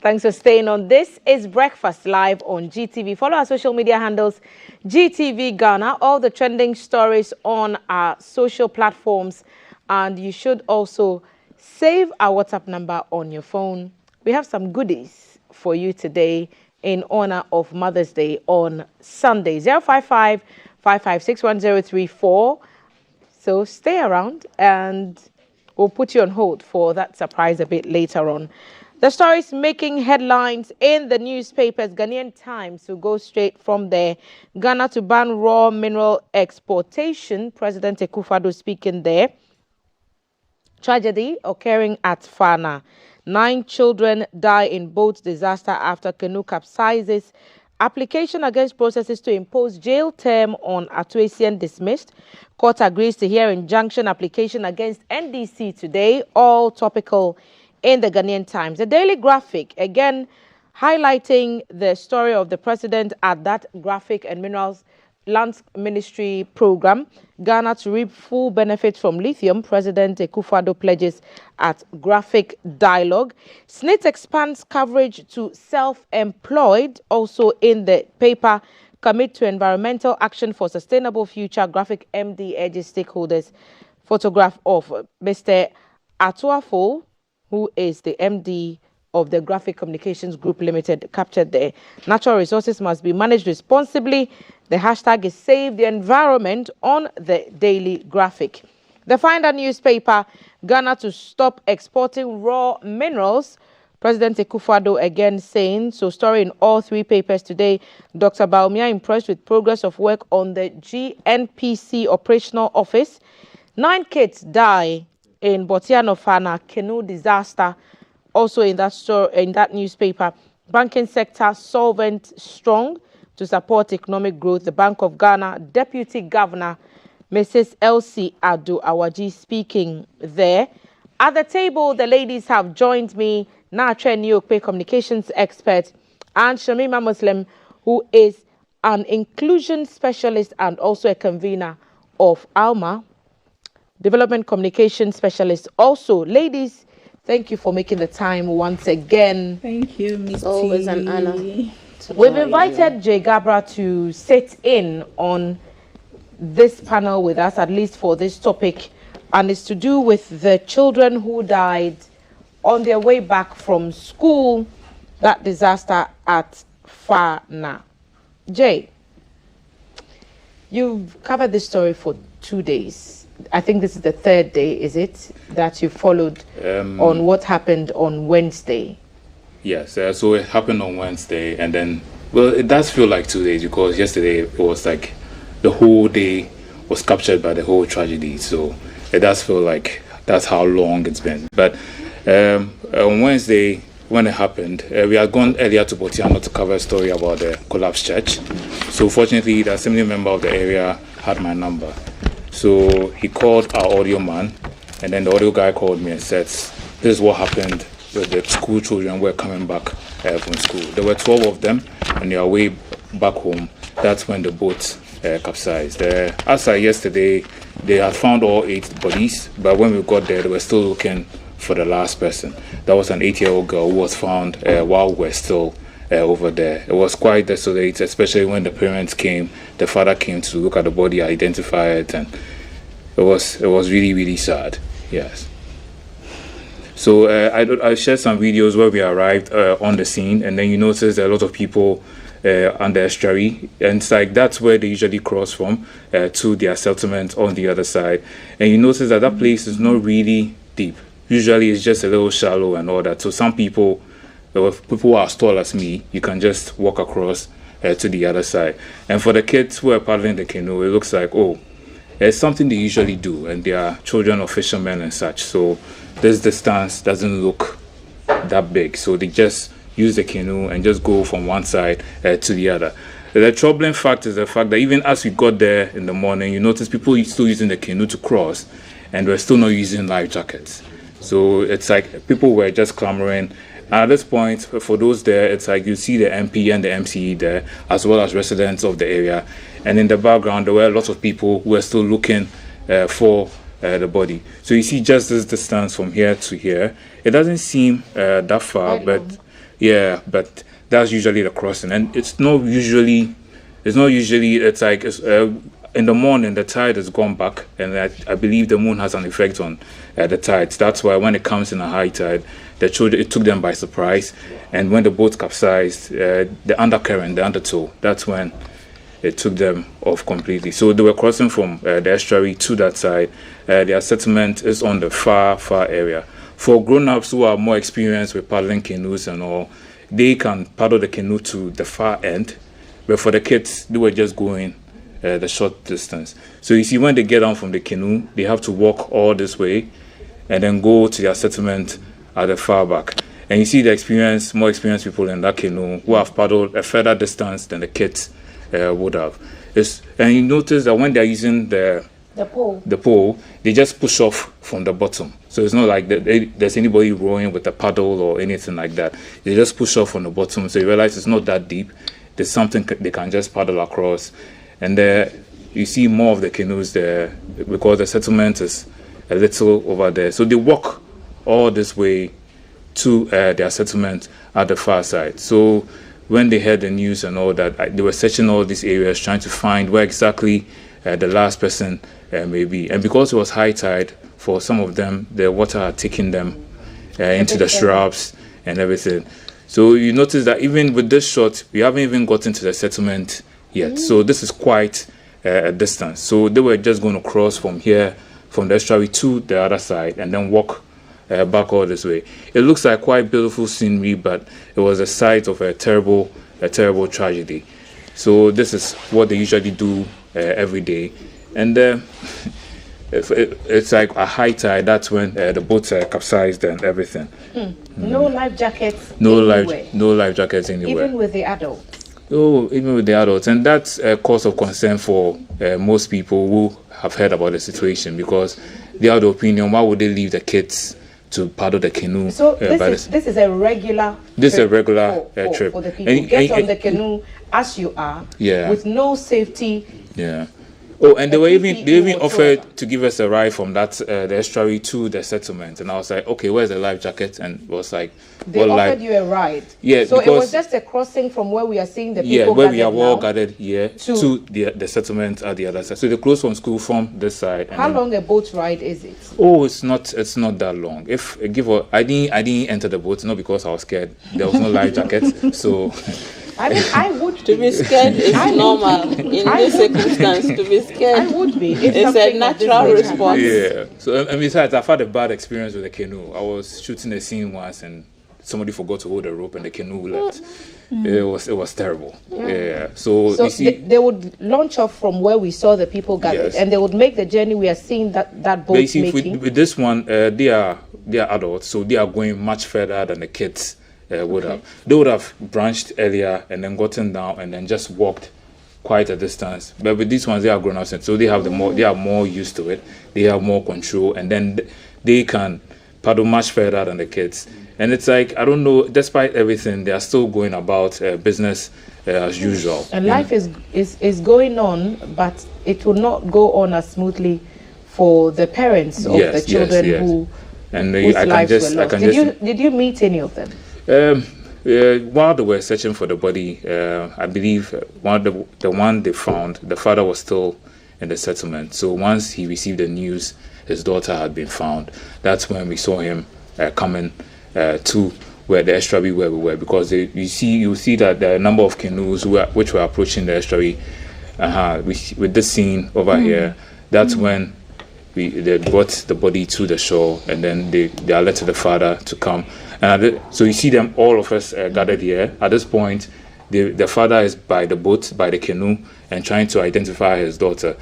Thanks for staying on. This is Breakfast Live on GTV. Follow our social media handles, GTV Ghana, all the trending stories on our social platforms. And you should also save our WhatsApp number on your phone. We have some goodies for you today in honor of Mother's Day on Sunday. 055 5561034. So stay around and we'll put you on hold for that surprise a bit later on. The stories making headlines in the newspapers. Ghanaian Times will go straight from there. Ghana to ban raw mineral exportation. President Akufo-Addo speaking there. Tragedy occurring at Fana. 9 children die in boat disaster after canoe capsizes. Application against processes to impose jail term on Atuasian dismissed. Court agrees to hear injunction application against NDC today. All topical in the Ghanaian Times. The Daily Graphic, again, highlighting the story of the president at that Graphic and Minerals Lands Ministry program. Ghana to reap full benefit from lithium. President Akufo-Addo pledges at Graphic Dialogue. SSNIT expands coverage to self-employed. Also in the paper, commit to environmental action for sustainable future. Graphic MD urges stakeholders. Photograph of Mr. Atuafo, who is the MD of the Graphic Communications Group Limited, captured there. Natural resources must be managed responsibly. The hashtag is Save the Environment on the Daily Graphic. The Finder newspaper, Ghana to stop exporting raw minerals. President Akufo-Addo again saying, so story in all 3 papers today. Dr. Baumia impressed with progress of work on the GNPC operational office. 9 kids die in Botiano Fana canoe disaster. Also in that story, in that newspaper, banking sector solvent strong to support economic growth. The Bank of Ghana Deputy Governor Mrs. Elsie Adu-Awaji speaking there. At the table, the ladies have joined me, Natra Niyokpe communications expert, and Shamima Muslim, who is an inclusion specialist and also a convener of ALMA, development communication specialist. Also, ladies, thank you for making the time once again. Thank you, Miss It's always an honor. We've invited Jay Gabra to sit in on this panel with us, at least for this topic, and it's to do with the children who died on their way back from school, that disaster at Fana. Jay, you've covered this story for 2 days. I think this is the 3rd day, is it, that you followed on what happened on Wednesday? Yes, so it happened on Wednesday, and then, well, it does feel like 2 days because yesterday it was like the whole day was captured by the whole tragedy. So it does feel like that's how long it's been. But on Wednesday, when it happened, we had gone earlier to Botiano to cover a story about the collapsed church. So fortunately, the assembly member of the area had my number. So he called our audio man, and then the audio guy called me and said, this is what happened with the school children were coming back from school. There were 12 of them on their way back home. That's when the boat capsized. As of yesterday, they had found all 8 bodies, but when we got there, they were still looking for the last person. That was an 8-year-old girl who was found while we were still over there. It was quite desolate, especially when the parents came, the father came to look at the body, identify it, and it was really, really sad. Yes. So I shared some videos where we arrived on the scene, and then you notice there are a lot of people on the estuary, and it's like that's where they usually cross from to their settlement on the other side. And you notice that place is not really deep. Usually it's just a little shallow and all that. So some people who are as tall as me, you can just walk across to the other side. And for the kids who are paddling the canoe, it looks like, oh, it's something they usually do, and they are children of fishermen and such. So this distance doesn't look that big. So they just use the canoe and just go from one side to the other. The troubling fact is the fact that even as we got there in the morning, you notice people still using the canoe to cross, and we're still not using life jackets. So it's like people were just clamoring. And at this point, for those there, it's like you see the MP and the MCE there, as well as residents of the area. And in the background, there were a lot of people who were still looking for the body. So you see just this distance from here to here. It doesn't seem that far, but Yeah, but that's usually the crossing, and it's not usually. It's not usually. It's like in the morning the tide has gone back, and I believe the moon has an effect on the tides. That's why when it comes in a high tide, the children it took them by surprise, and when the boat capsized, the undercurrent, the undertow, that's when it took them off completely. So they were crossing from the estuary to that side. Their settlement is on the far area. For grown-ups who are more experienced with paddling canoes and all, they can paddle the canoe to the far end. But for the kids, they were just going the short distance. So you see, when they get down from the canoe, they have to walk all this way and then go to their settlement at the far back. And you see the more experienced people in that canoe who have paddled a further distance than the kids would have. And you notice that when they're using the pole, they just push off from the bottom. So it's not like there's anybody rowing with a paddle or anything like that. They just push off from the bottom. So you realize it's not that deep. There's something they can just paddle across. And there you see more of the canoes there because the settlement is a little over there. So they walk all this way to their settlement at the far side. So when they heard the news and all that, they were searching all these areas trying to find where exactly the last person may be. And because it was high tide, for some of them, the water had taken them into the shrubs and everything. So you notice that even with this shot, we haven't even gotten to the settlement yet. So this is quite a distance. So they were just going to cross from here, from the estuary to the other side, and then walk back all this way. It looks like quite beautiful scenery, but it was a site of a terrible tragedy. So this is what they usually do every day. And it's like a high tide. That's when the boats capsized and everything. No life jackets. No life jackets anywhere. Even with the adults. Oh, even with the adults, and that's a cause of concern for most people who have heard about the situation because they have the opinion: why would they leave the kids to paddle the canoe? So this is a regular. This is a regular trip for the people. Get on the canoe as you are. Yeah. With no safety. Yeah. Oh, and they even offered to give us a ride from that the estuary to the settlement, and I was like, okay, where's the life jacket? And it was like, they offered you a ride. Yeah. So it was just a crossing from where we are seeing the people. Yeah, where we are all gathered here to the settlement at the other side. So they close from school from this side. How long a boat ride is it? Oh, it's not that long. I didn't enter the boat not because I was scared. There was no life jacket, so. I mean, I would to be scared is normal in this circumstance. To be scared, I would be. It's a natural response. Yeah. So and besides, I've had a bad experience with the canoe. I was shooting a scene once, and somebody forgot to hold the rope, and the canoe left. It was terrible. Yeah. So you see, they would launch off from where we saw the people gathered, and they would make the journey we are seeing that boat but you see, making. with this one, they are adults, so they are going much further than the kids. Would have. They would have branched earlier and then gotten down and then just walked quite a distance. But with these ones, they are grown ups, so they have they are more used to it. They have more control, and then they can paddle much further than the kids. And it's like, I don't know, despite everything, they are still going about business as usual. And life is going on, but it will not go on as smoothly for the parents of the children who. And whose lives were lost. Did you meet any of them? While they were searching for the body, I believe the one they found, the father was still in the settlement. So once he received the news his daughter had been found, that's when we saw him coming to where the estuary where we were, because you see that there are a number of canoes which were approaching the estuary. With this scene over here, that's when they brought the body to the shore, and then they alerted the father to come. And so you see them, all of us gathered here. At this point, the father is by the boat, by the canoe, and trying to identify his daughter.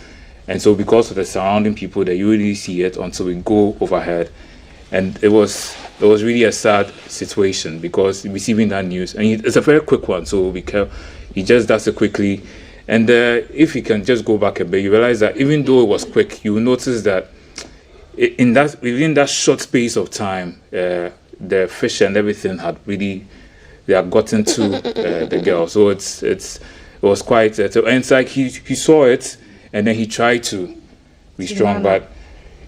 And so because of the surrounding people, they usually see it until we go overhead. And it was really a sad situation because receiving that news, and it's a very quick one, so he just does it quickly. And if you can just go back a bit, you realize that even though it was quick, you will notice that within that short space of time, the fish and everything had gotten to the girl. So it was quite, and it's like he saw it, and then he tried to be strong, but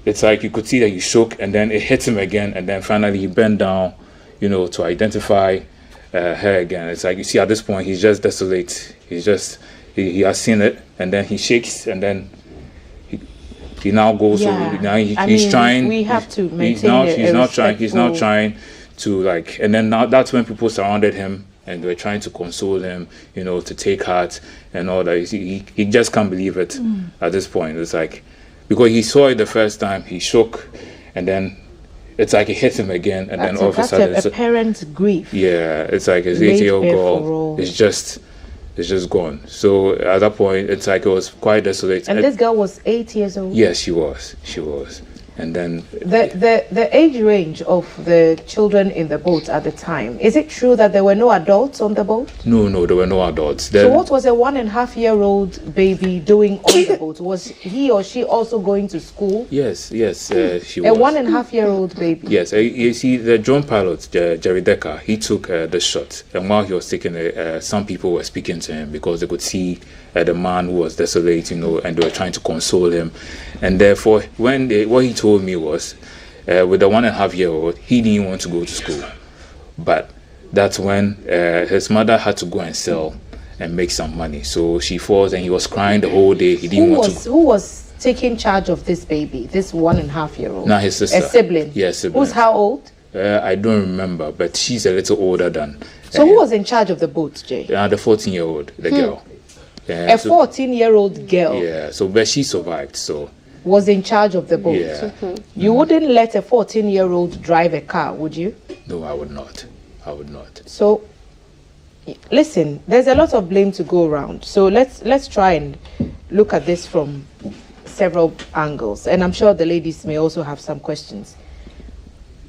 it's like you could see that he shook, and then it hit him again, and then finally he bent down, to identify her again. It's like you see at this point he's just desolate. He's just he has seen it, and then he shakes, and then he now goes. Yeah. So now he's mean, trying. We have to maintain He's not trying. He's not respectful- trying to like. And then now that's when people surrounded him and were trying to console him, you know, to take heart and all that. He just can't believe it at this point. It's like because he saw it the first time, he shook, and then it's like it hit him again, and then all of a sudden, a parent's grief. yeah, it's like his Late 8-year-old girl peripheral. is just gone. So at that point, it's like it was quite desolate. And this girl was 8 years old. yes, she was, and then The age range of the children in the boat at the time, is it true that there were no adults on the boat? no, there were no adults. So what was a 1.5-year-old baby doing on the boat? Was he or she also going to school? Yes, she A was. 1.5-year-old baby. Yes, you see, the drone pilot, Jerry Decker, he took the shot. And while he was taking it, some people were speaking to him because they could see the man who was desolate, you know, and they were trying to console him. And therefore, what he told me was, with the 1.5-year-old, he didn't want to go to school. But that's when his mother had to go and sell and make some money. So she falls, and he was crying the whole day. He didn't want to. Who was taking charge of this baby, this 1.5-year-old? Now his sister. A sibling? Yes, sibling. Who's how old? I don't remember, but she's a little older than. So who was in charge of the boat, Jay? The 14-year-old, the girl. A 14-year-old girl Yeah, so but she survived. So was in charge of the boat. yeah, You wouldn't let a 14-year-old drive a car, would you? no, I would not. So, listen, there's a lot of blame to go around. So let's try and look at this from several angles. And I'm sure the ladies may also have some questions.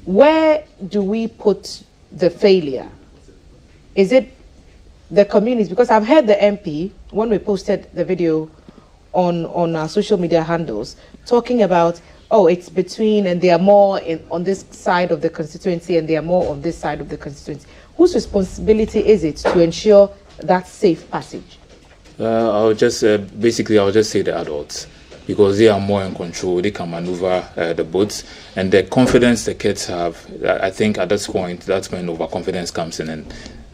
Where do we put the failure? Is it the communities? Because I've heard the MP, when we posted the video on our social media handles, talking about, oh, it's between, and they are more on this side of the constituency, and they are more on this side of the constituency. Whose responsibility is it to ensure that safe passage? I'll just basically I'll just say the adults, because they are more in control. They can maneuver the boats, and the confidence the kids have. I think at this point, that's when overconfidence comes in, and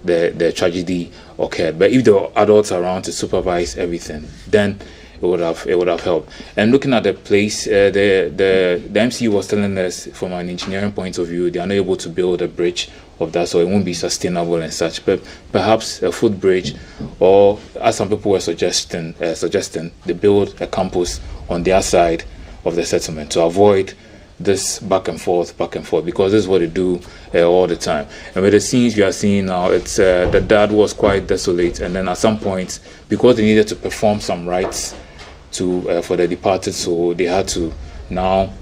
the tragedy occurred. But if there were adults around to supervise everything, then it would have helped. And looking at the place, the MC was telling us from an engineering point of view, they are not able to build a bridge of that, so it won't be sustainable and such. But perhaps a footbridge, or as some people were suggesting, they build a campus on their side of the settlement to avoid this back and forth, because this is what they do all the time. And with the scenes we are seeing now, it's the dad was quite desolate, and then at some point, because they needed to perform some rites for the departed soul, they had to now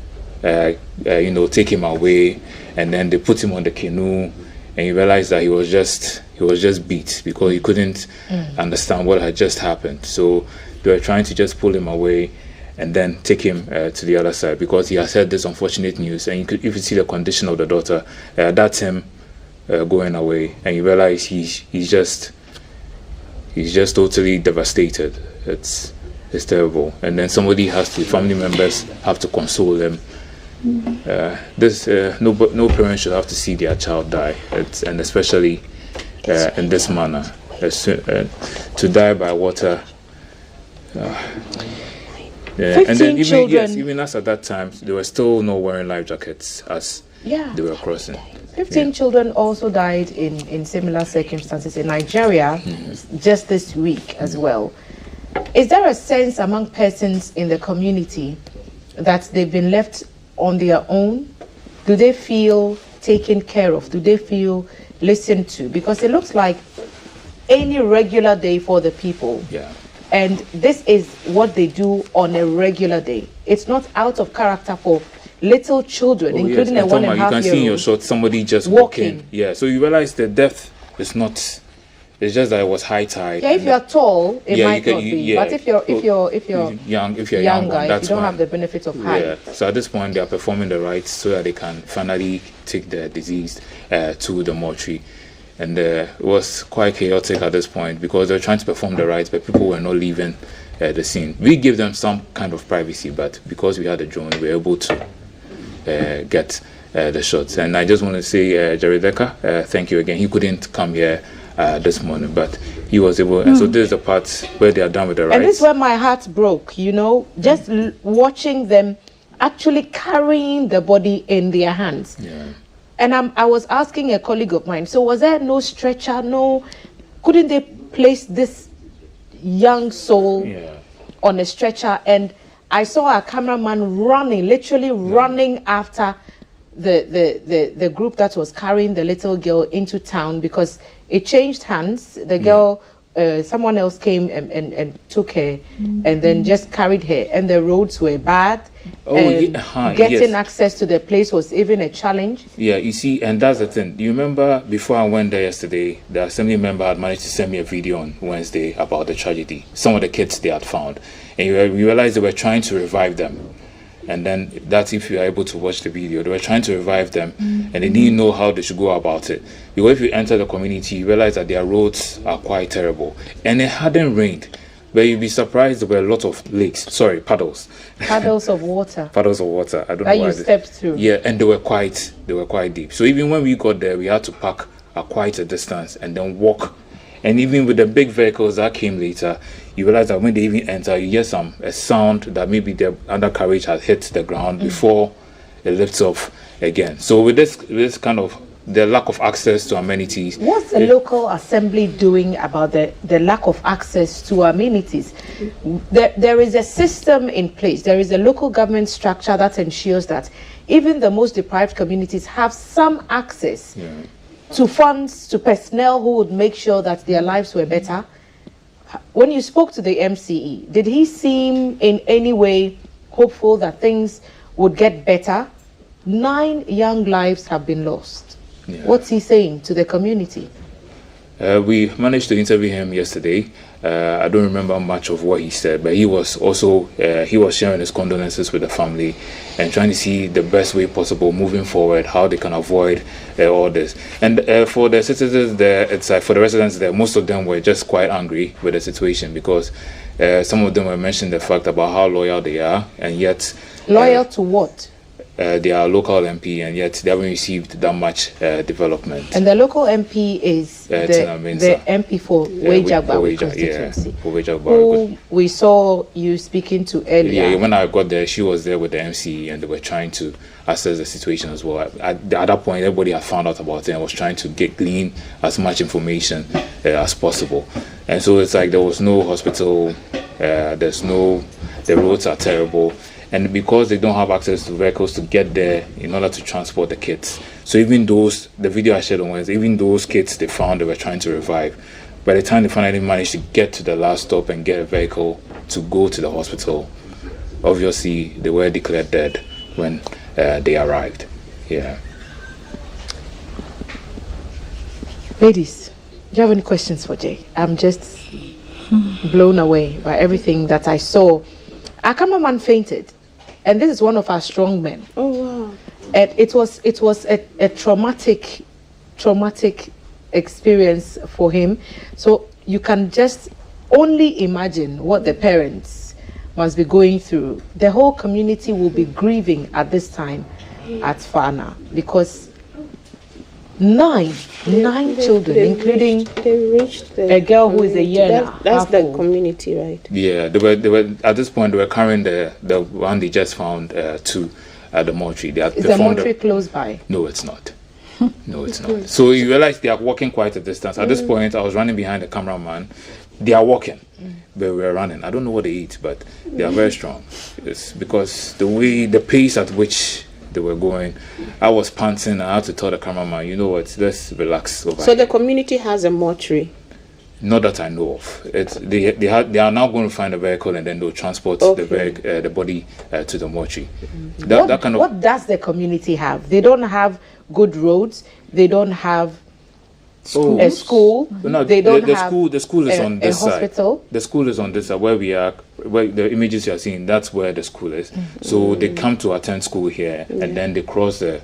take him away, and then they put him on the canoe, and he realized that he was just beat because he couldn't understand what had just happened. So they were trying to just pull him away and then take him to the other side, because he has heard this unfortunate news. And if you see the condition of the daughter, that's him going away, and you realize he's just totally devastated. It's terrible. And then family members have to console him. No parent should have to see their child die, and especially in this manner, to die by water. And then even us at that time, there were still no wearing life jackets as they were crossing. 15 children also died in similar circumstances in Nigeria just this week as well. Is there a sense among persons in the community that they've been left on their own? Do they feel taken care of? Do they feel listened to? Because it looks like any regular day for the people. Yeah. And this is what they do on a regular day. It's not out of character for little children, including a 1.5-year-old. You can see in your shot somebody just walking. Yeah, so you realize the depth is not. It's just that it was high tide. Yeah, if you're tall, it might not be. Yeah. But if you're young, if you're younger, young, if you don't have the benefit of height. Yeah. So at this point, they are performing the rites so that they can finally take the deceased to the mortuary. And it was quite chaotic at this point because they were trying to perform the rites, but people were not leaving the scene. We gave them some kind of privacy, but because we had a drone, we were able to get the shots. And I just want to say, Jerry Decker, thank you again. He couldn't come here this morning, but he was able. And so this is the part where they are done with the rights. And this is where my heart broke, you know, just watching them actually carrying the body in their hands. Yeah. And I was asking a colleague of mine, so was there no stretcher, couldn't they place this young soul on a stretcher? And I saw a cameraman literally running after the group that was carrying the little girl into town, because it changed hands. The girl, someone else came and took her and then just carried her, and the roads were bad. Getting access to the place was even a challenge. Yeah, you see, and that's the thing. You remember before I went there yesterday, the assembly member had managed to send me a video on Wednesday about the tragedy, some of the kids they had found, and you realized they were trying to revive them. And then that's if you are able to watch the video. They were trying to revive them, and they didn't know how they should go about it. Because if you enter the community, you realize that their roads are quite terrible. And it hadn't rained, but you'd be surprised there were a lot of puddles. Puddles of water. Puddles of water. I don't know why. You stepped through. Yeah, and they were quite deep. So even when we got there, we had to park at quite a distance and then walk. And even with the big vehicles that came later, you realize that when they even enter, you hear a sound that maybe the undercarriage has hit the ground before it lifts off again. So with this kind of the lack of access to amenities. What's the local assembly doing about the lack of access to amenities? There is a system in place. There is a local government structure that ensures that even the most deprived communities have some access to funds, to personnel who would make sure that their lives were better. When you spoke to the MCE, did he seem in any way hopeful that things would get better? 9 young lives have been lost. Yeah. What's he saying to the community? We managed to interview him yesterday. I don't remember much of what he said, but he was also sharing his condolences with the family and trying to see the best way possible moving forward, how they can avoid all this. And for the citizens there, it's like for the residents there, most of them were just quite angry with the situation, because some of them were mentioning the fact about how loyal they are, and yet loyal to what? They are local MP, and yet they haven't received that much development. And the local MP is the MP for Wejagba constituency, who we saw you speaking to earlier. Yeah, when I got there, she was there with the MCE, and they were trying to assess the situation as well. At that point, everybody had found out about it and was trying to glean as much information as possible. And so it's like there was no hospital, the roads are terrible. And because they don't have access to vehicles to get there in order to transport the kids. So even the video I shared on Wednesday, even those kids they found, they were trying to revive. By the time they finally managed to get to the last stop and get a vehicle to go to the hospital, obviously they were declared dead when they arrived. Yeah. Ladies, do you have any questions for Jay? I'm just blown away by everything that I saw. Our cameraman fainted, and this is one of our strong men. Oh wow! And it was a traumatic experience for him. So you can just only imagine what the parents must be going through. The whole community will be grieving at this time at Fana, because nine children, including a girl who is a year and a half That's the old. community, right? Yeah, they were at this point they were carrying the one they just found to the mortuary. Is the mortuary close by? No, it's not. No, it's not. So you realize they are walking quite a distance. At this point, I was running behind the cameraman. They are walking, but we are running. I don't know what they eat, but they are very strong. It's because the pace at which they were going, I was panting. I had to tell the cameraman, you know what, let's relax over So here. the community has a mortuary? Not that I know of. They are now going to find a vehicle, and then they'll transport the body to the mortuary. What does the community have? They don't have good roads. They don't have a school. No, they don't the have school. The school is on this a hospital. side. The school is on this side where we are. Where the images you are seeing, that's where the school is. So they come to attend school here, and then they cross the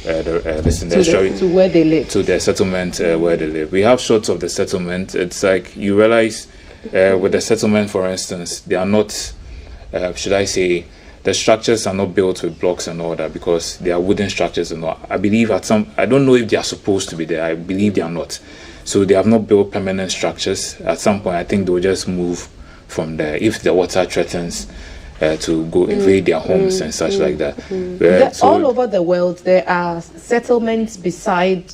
to where they live, to the settlement where they live. We have shots of the settlement. It's like you realize with the settlement, for instance, they are not. Should I say? the structures are not built with blocks and all that because they are wooden structures and all. I believe I don't know if they are supposed to be there. I believe they are not. So they have not built permanent structures. At some point, I think they will just move from there if the water threatens to go invade their homes and such like that. So all over the world, there are settlements beside,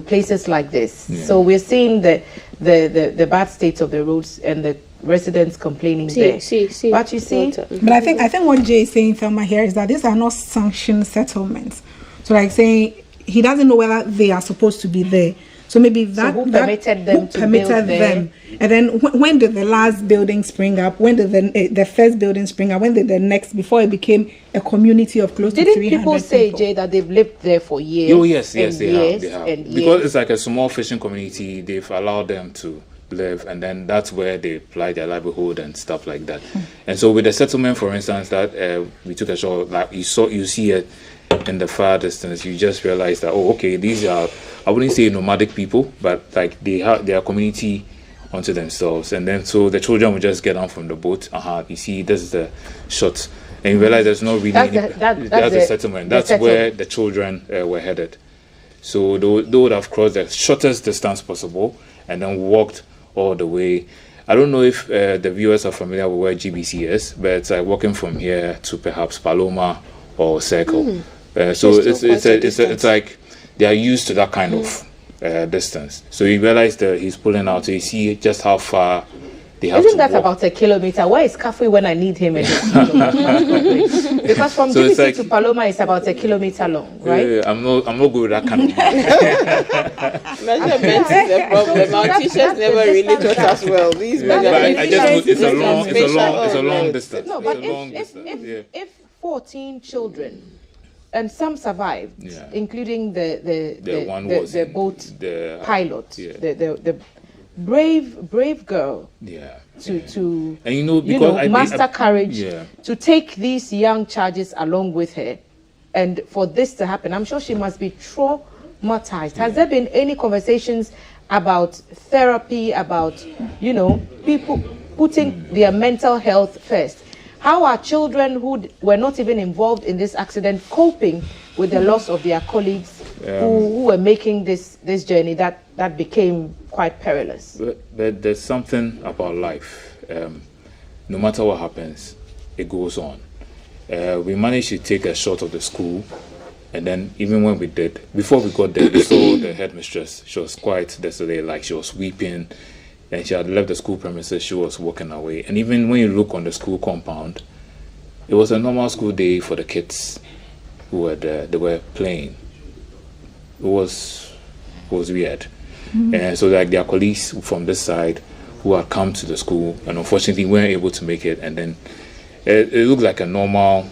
places like this. Yeah. So we're seeing the bad state of the roads and the residents complaining there. But you see, but I think what Jay is saying, Thelma, here is that these are not sanctioned settlements. So like saying he doesn't know whether they are supposed to be there. So maybe that who permitted them to permitted build there? them, and then when did the last building spring up? When did the first building spring up? When did the next? Before it became a community of close to 300 Didn't people say, people. Jay, that they've lived there for years? Oh yes, they have. And Because years. it's like a small fishing community, they've allowed them to live, and then that's where they apply their livelihood and stuff like that. And so with the settlement, for instance, that we took a shot, like you see it in the far distance, you just realize that these are, I wouldn't say nomadic people, but like they have their community onto themselves. And then so the children will just get down from the boat. You see, this is the shot, and you realize there's not really that's the settlement. That's where the children were headed. So they would have crossed the shortest distance possible and then walked all the way. I don't know if the viewers are familiar with where GBC is, but it's like walking from here to perhaps Paloma or Circle. So it's like they are used to that kind of distance. So you realize that he's pulling out, so you see just how far they have Isn't to that walk. about a kilometer? Where is Kafui when I need him? Because from So it's GBC like- to Paloma is about a kilometer long, right? I'm not good with that kind of math. Measurement is a problem. Our That's teachers the never really distance taught us well. These But measurements. I just know it's a long spatial distance. No, but It's a long distance. if 14 children and some survived, Yeah. including the one who was the in boat the pilot, yeah. the brave girl Yeah. to And because master courage yeah. to take these young charges along with her, and for this to happen, I'm sure she must be traumatized. Has there been any conversations about therapy, about people putting their mental health first? How are children who were not even involved in this accident coping with the loss of their colleagues who were making this journey that became quite perilous? But there's something about life. No matter what happens, it goes on. We managed to take a shot of the school, and then even when we did, before we got there, we saw the headmistress. She was quite desolate, like she was weeping, and she had left the school premises. She was walking away. And even when you look on the school compound, it was a normal school day for the kids who were there. They were playing. It was weird. And so like their colleagues from this side who had come to the school and unfortunately weren't able to make it, and then it looked like a normal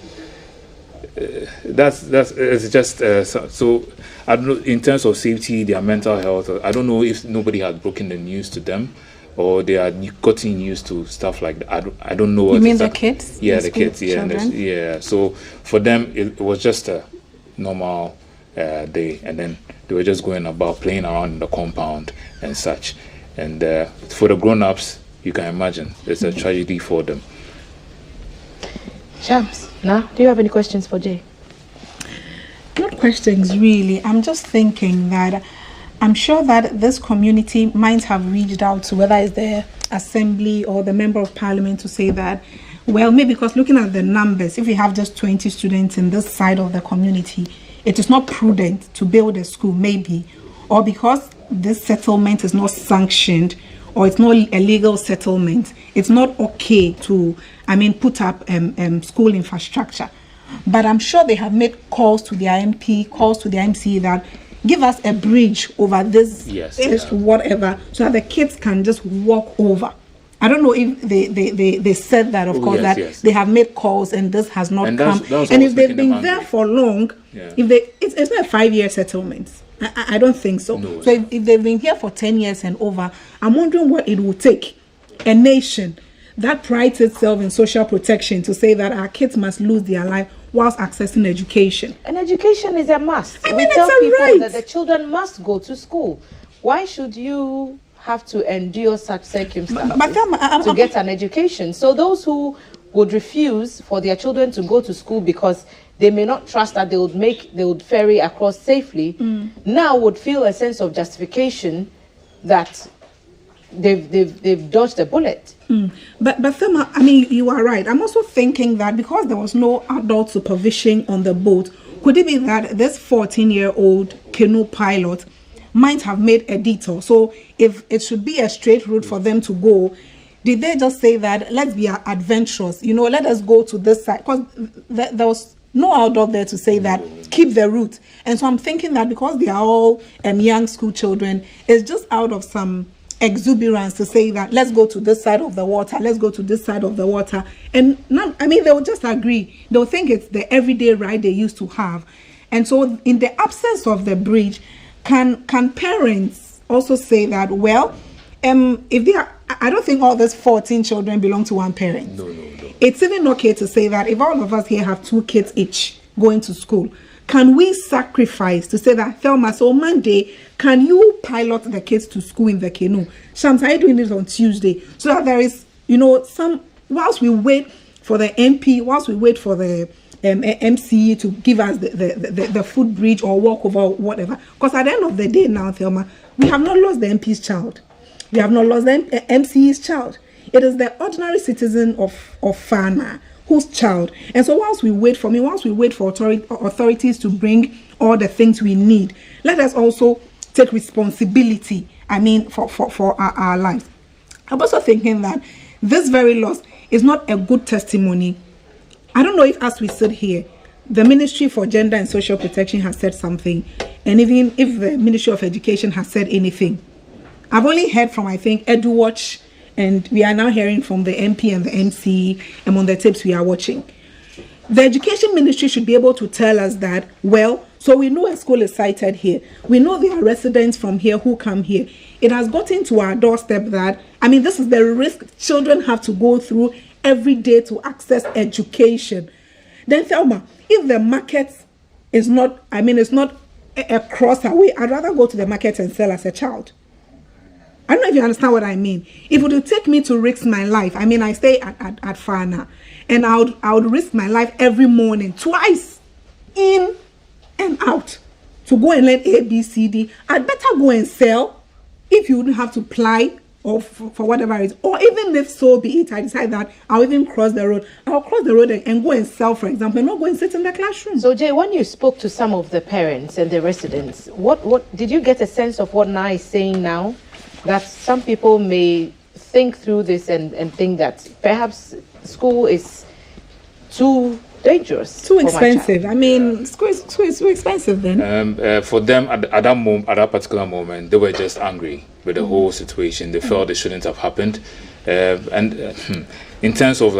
it's just so I don't know, in terms of safety, their mental health, I don't know if nobody had broken the news to them or they had gotten used to stuff like that. I don't know what You mean the kids? Yeah, The the kids, school yeah, children? yeah. So for them it was just a normal day, and then they were just going about playing around in the compound and such. And for the grown-ups, you can imagine it's a tragedy for them. Shams, now, do you have any questions for Jay? Not questions really. I'm just thinking that I'm sure that this community might have reached out to whether it's the assembly or the member of parliament to say that, well, maybe because looking at the numbers, if we have just 20 students in this side of the community, it is not prudent to build a school, maybe, or because this settlement is not sanctioned or it's not a legal settlement, it's not okay to, put up school infrastructure. But I'm sure they have made calls to their MP, calls to the MC that give us a bridge over this, whatever, so that the kids can just walk over. I don't know if they said that, of course, they have made calls and this has not come. And if they've been there for long, it's not a 5-year settlement. I don't think so. No. So if they've been here for 10 years and over, I'm wondering what it will take a nation that prides itself in social protection to say that our kids must lose their life whilst accessing education. And education is a must. I mean, we it's tell a people right. that the children must go to school. Why should you have to endure such circumstances But to get an education? So those who would refuse for their children to go to school because they may not trust that they would ferry across safely, now would feel a sense of justification that they've dodged a bullet. But Thelma, I mean, you are right. I'm also thinking that because there was no adult supervision on the boat, could it be that this 14-year-old canoe pilot might have made a detour? So if it should be a straight route for them to go, did they just say that, let's be adventurous, let us go to this side? Because there was no adult there to say that, keep the route. And so I'm thinking that because they are all young school children, it's just out of some exuberance to say that, let's go to this side of the water, let's go to this side of the water. And they will just agree. They'll think it's the everyday ride they used to have. And so in the absence of the bridge, can parents also say that, well, if they are, I don't think all these 14 children belong to one parent. No. It's even okay to say that if all of us here have 2 kids each going to school, can we sacrifice to say that, Thelma, so Monday, can you pilot the kids to school in the canoe? Shams, are you doing it on Tuesday? So that there is, whilst we wait for the MP, whilst we wait for the MCE to give us the footbridge or walkover or whatever. Because at the end of the day now, Thelma, we have not lost the MP's child. We have not lost the MCE's child. It is the ordinary citizen of Fana whose child. And so whilst we wait for authorities to bring all the things we need, let us also take responsibility, for our lives. I'm also thinking that this very loss is not a good testimony. I don't know if as we sit here, the Ministry for Gender and Social Protection has said something, and even if the Ministry of Education has said anything. I've only heard from, I think, EduWatch, and we are now hearing from the MP and the MC among the tapes we are watching. The Education Ministry should be able to tell us that, well, so we know a school is sited here. We know there are residents from here who come here. It has gotten to our doorstep that, this is the risk children have to go through every day to access education. Then, Thelma, if the market is not, it's not a cross away, I'd rather go to the market and sell as a child. I don't know if you understand what I mean. If it would take me to risk my life, I stay at Fana, and I would risk my life every morning, twice, in and out, to go and learn A, B, C, D. I'd better go and sell if you wouldn't have to apply or for whatever it is. Or even if so be it, I decide that I'll even cross the road. I'll cross the road and go and sell, for example, and not go and sit in the classroom. So, Jay, when you spoke to some of the parents and the residents, what did you get a sense of what Na is saying now? That some people may think through this and think that perhaps school is too dangerous, too expensive. School is too expensive then. For them at that particular moment, they were just angry with the whole situation. They felt it shouldn't have happened, in terms of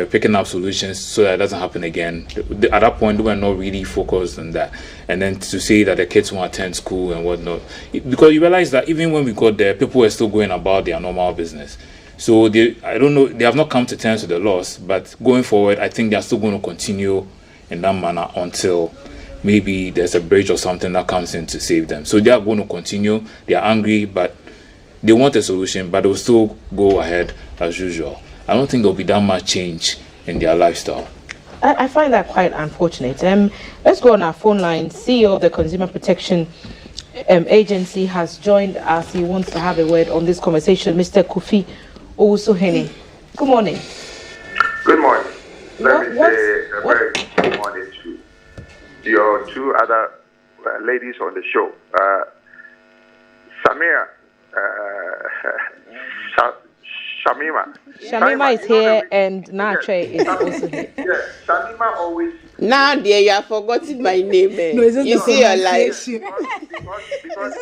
picking up solutions so that it doesn't happen again. At that point, they were not really focused on that. And then to say that the kids won't attend school and whatnot, because you realize that even when we got there, people were still going about their normal business. So I don't know, they have not come to terms with the loss, but going forward, I think they are still going to continue in that manner until maybe there's a bridge or something that comes in to save them. So they are going to continue. They are angry, but they want a solution, but they'll still go ahead as usual. I don't think there'll be that much change in their lifestyle. I find that quite unfortunate. Let's go on our phone line. CEO of the Consumer Protection Agency has joined us. He wants to have a word on this conversation. Mr. Kofi Owusu-Hene. Good morning. Good morning. Let me say a very good morning to your 2 other ladies on the show. Shamima is here and Nache is also here. Yes, Shamima always. Now, dear, you have forgotten my name. No, it's just you see your life. Because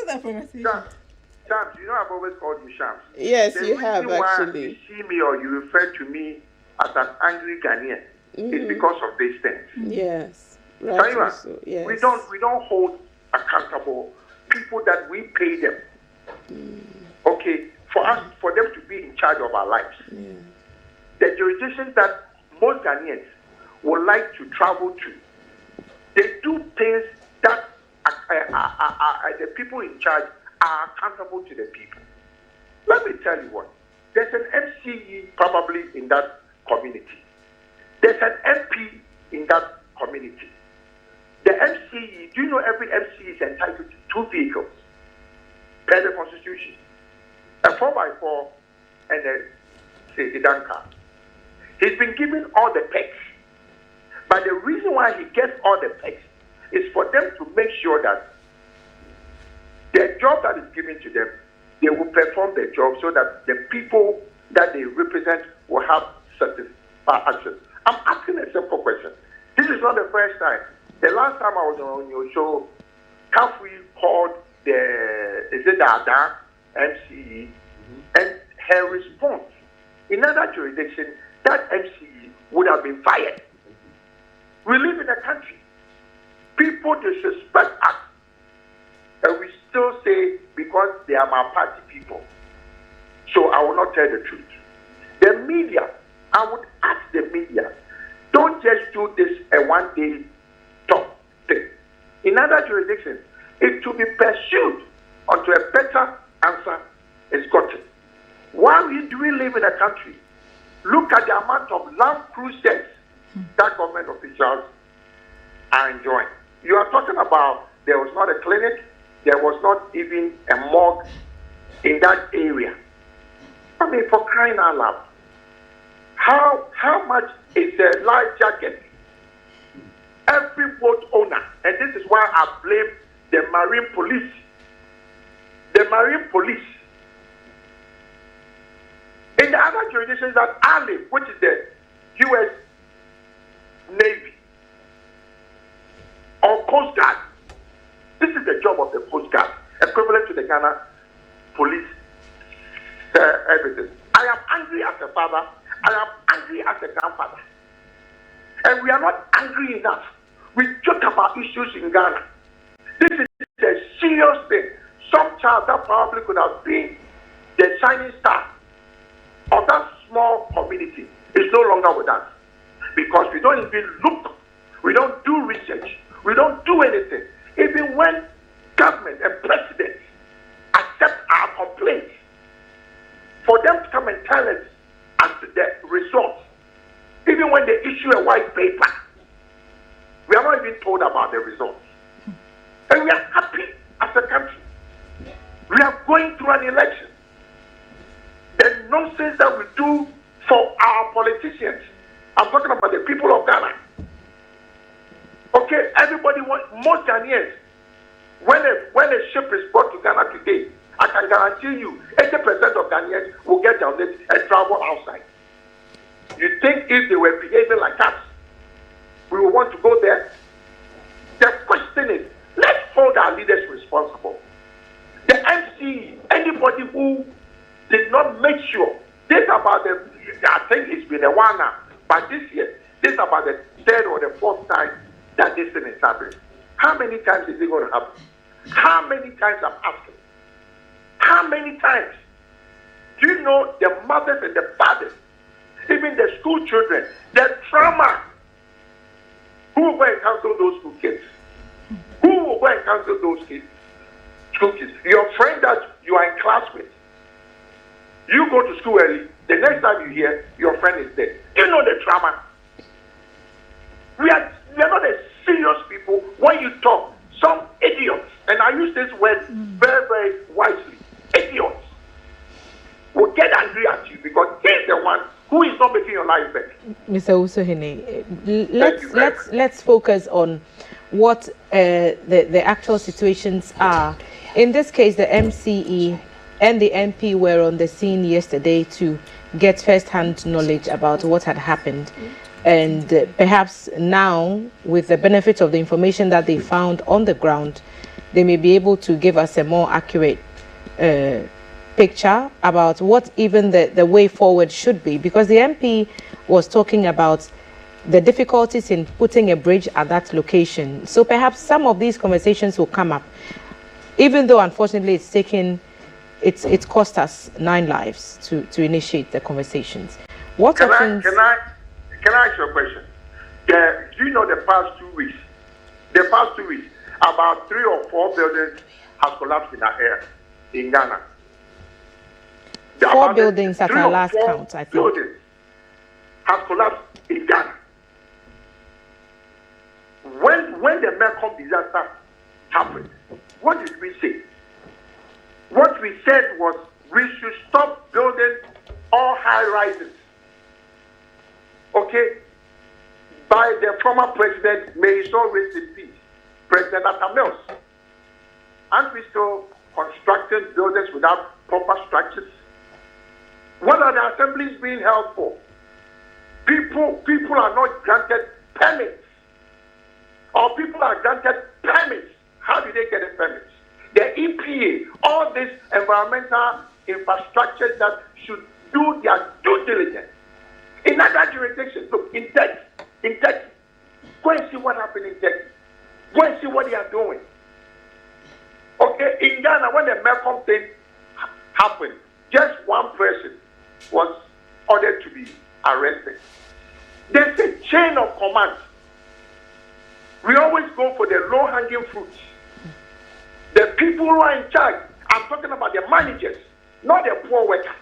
Shams, I've always called you Shams. Yes, you have actually. You see me or you refer to me as an angry Ghanaian. It's because of these things. Yes. Right. So, yes. We don't hold accountable people that we pay them. Okay, for them to be in charge of our lives. The jurisdictions that most Ghanaians would like to travel to, they do things that the people in charge are accountable to the people. Let me tell you what. There's an MCE probably in that community. There's an MP in that community. The MCE, do you know every MCE is entitled to 2 vehicles per the Constitution? A 4x4 and a sedan car. He's been given all the perks. But the reason why he gets all the perks is for them to make sure that the job that is given to them, they will perform their job so that the people that they represent will have satisfaction. I'm asking a simple question. This is not the first time. The last time I was on your show, Kafui called the Ada MCE, and her response in other jurisdiction, that MCE would have been fired. We live in a country. People disrespect us, and we still say because they are my party people. So I will not tell the truth. The media, I would ask the media, don't just do this a one-day talk thing. In other jurisdictions, it to be pursued until a better answer is gotten. Why do we live in a country? Look at the amount of land cruises that government officials are enjoying. You are talking about there was not a clinic, there was not even a morgue in that area. I mean, for crying out loud. How much is the life jacket? Every boat owner, and this is why I blame the Marine Police. The Marine Police. In the other jurisdictions that I live, which is the U.S. Navy or Coast Guard, this is the job of the Coast Guard, equivalent to the Ghana Police everything. I am angry as a father. I am angry as a grandfather. And we are not angry enough. We joke about issues in Ghana. This is a serious thing. Some child that probably could have been the shining star of that small community is no longer with us. Because we don't even look, we don't do research, we don't do anything. Even when government and presidents accept our complaints, for them to come and tell us as to the results, even when they issue a white paper, we are not even told about the results. And we are happy as a country. We are going through an election. The nonsense that we do for our politicians, I'm talking about the people of Ghana. Okay, everybody wants, most Ghanaians, when a ship is brought to Ghana today, I can guarantee you 80% of Ghanaians will get on it and travel outside. You think if they were behaving like us, we will want to go there? The question is, let's hold our leaders responsible. The MC, anybody who did not make sure, this about the, I think it's been a while now, but this year, this is about the 3rd or the 4th time that this thing is happening. How many times is it going to happen? How many times I'm asking? How many times? Do you know the mothers and the fathers, even the school children, the trauma? Who will go and counsel those school kids? Who will go and counsel those kids? School kids. Your friend that you are in class with, you go to school early, the next time you hear your friend is dead. You know the trauma. We are not a serious people when you talk. Some idiots, and I use this word very, very wisely, idiots will get angry at you because he's the one who is not making your life better. Mr. Usohene, let's focus on what the actual situations are. In this case, the MCE and the MP were on the scene yesterday to get first-hand knowledge about what had happened. And perhaps now, with the benefit of the information that they found on the ground, they may be able to give us a more accurate picture about what even the way forward should be. Because the MP was talking about the difficulties in putting a bridge at that location. So perhaps some of these conversations will come up, even though unfortunately it's cost us 9 lives to initiate the conversations. What options? Can I ask you a question? Do you know the past 2 weeks? About 3 or 4 buildings have collapsed in our area in Ghana. 4 buildings at our last count, I think. Buildings have collapsed in Ghana. when the Melcom disaster happened, what did we say? What we said was we should stop building all high rises. Okay? By the former president, may his soul rest in peace, President Atta Mills. Aren't we still constructing buildings without proper structures? What are the assemblies being held for? People are not granted permits. Or people are granted permits. How do they get the permits? The EPA, all these environmental infrastructures that should do their due diligence. In other jurisdictions, look, in Turkey, go and see what happened in Turkey. Go and see what they are doing. Okay, in Ghana, when the Melcom thing happened, just one person was ordered to be arrested. There's a chain of command. We always go for the low-hanging fruits. The people who are in charge, I'm talking about the managers, not the poor worker.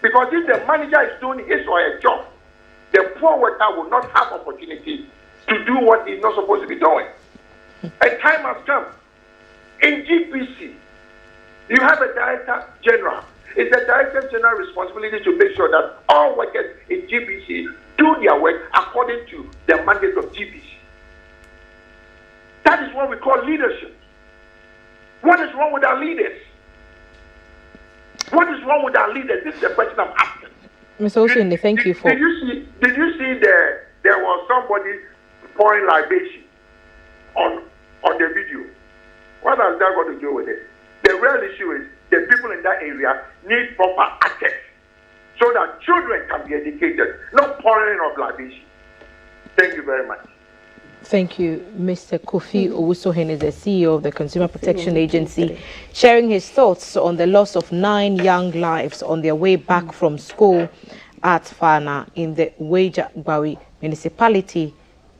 Because if the manager is doing his or her job, the poor worker will not have opportunity to do what he's not supposed to be doing. A time has come. In GPC, you have a director general. It's the director general responsibility to make sure that all workers in GPC do their work according to the mandate of GPC. That is what we call leadership. What is wrong with our leaders? What is wrong with our leaders? This is the question I'm asking. Mr. Osinde, thank you for... Did you see there was somebody pouring libation on the video? What has that got to do with it? The real issue is the people in that area need proper access so that children can be educated, not pouring of libation. Thank you very much. Thank you, Mr. Kofi Owusu-Hen is the CEO of the Consumer Protection Agency, sharing his thoughts on the loss of 9 young lives on their way back from school at Fana in the Weija-Gbawi municipality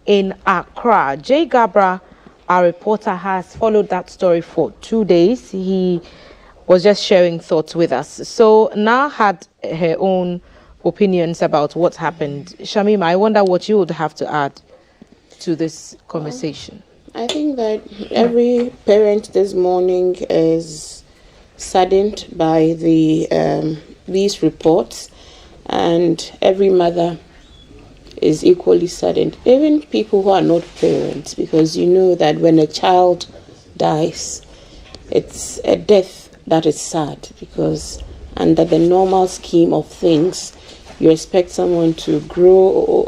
in Accra. Jay Gabra, our reporter, has followed that story for 2 days. He was just sharing thoughts with us. So now had her own opinions about what happened. Shamima, I wonder what you would have to add to this conversation. I think that every parent this morning is saddened by these reports, and every mother is equally saddened. Even people who are not parents, because you know that when a child dies, it's a death that is sad, because under the normal scheme of things, you expect someone to grow,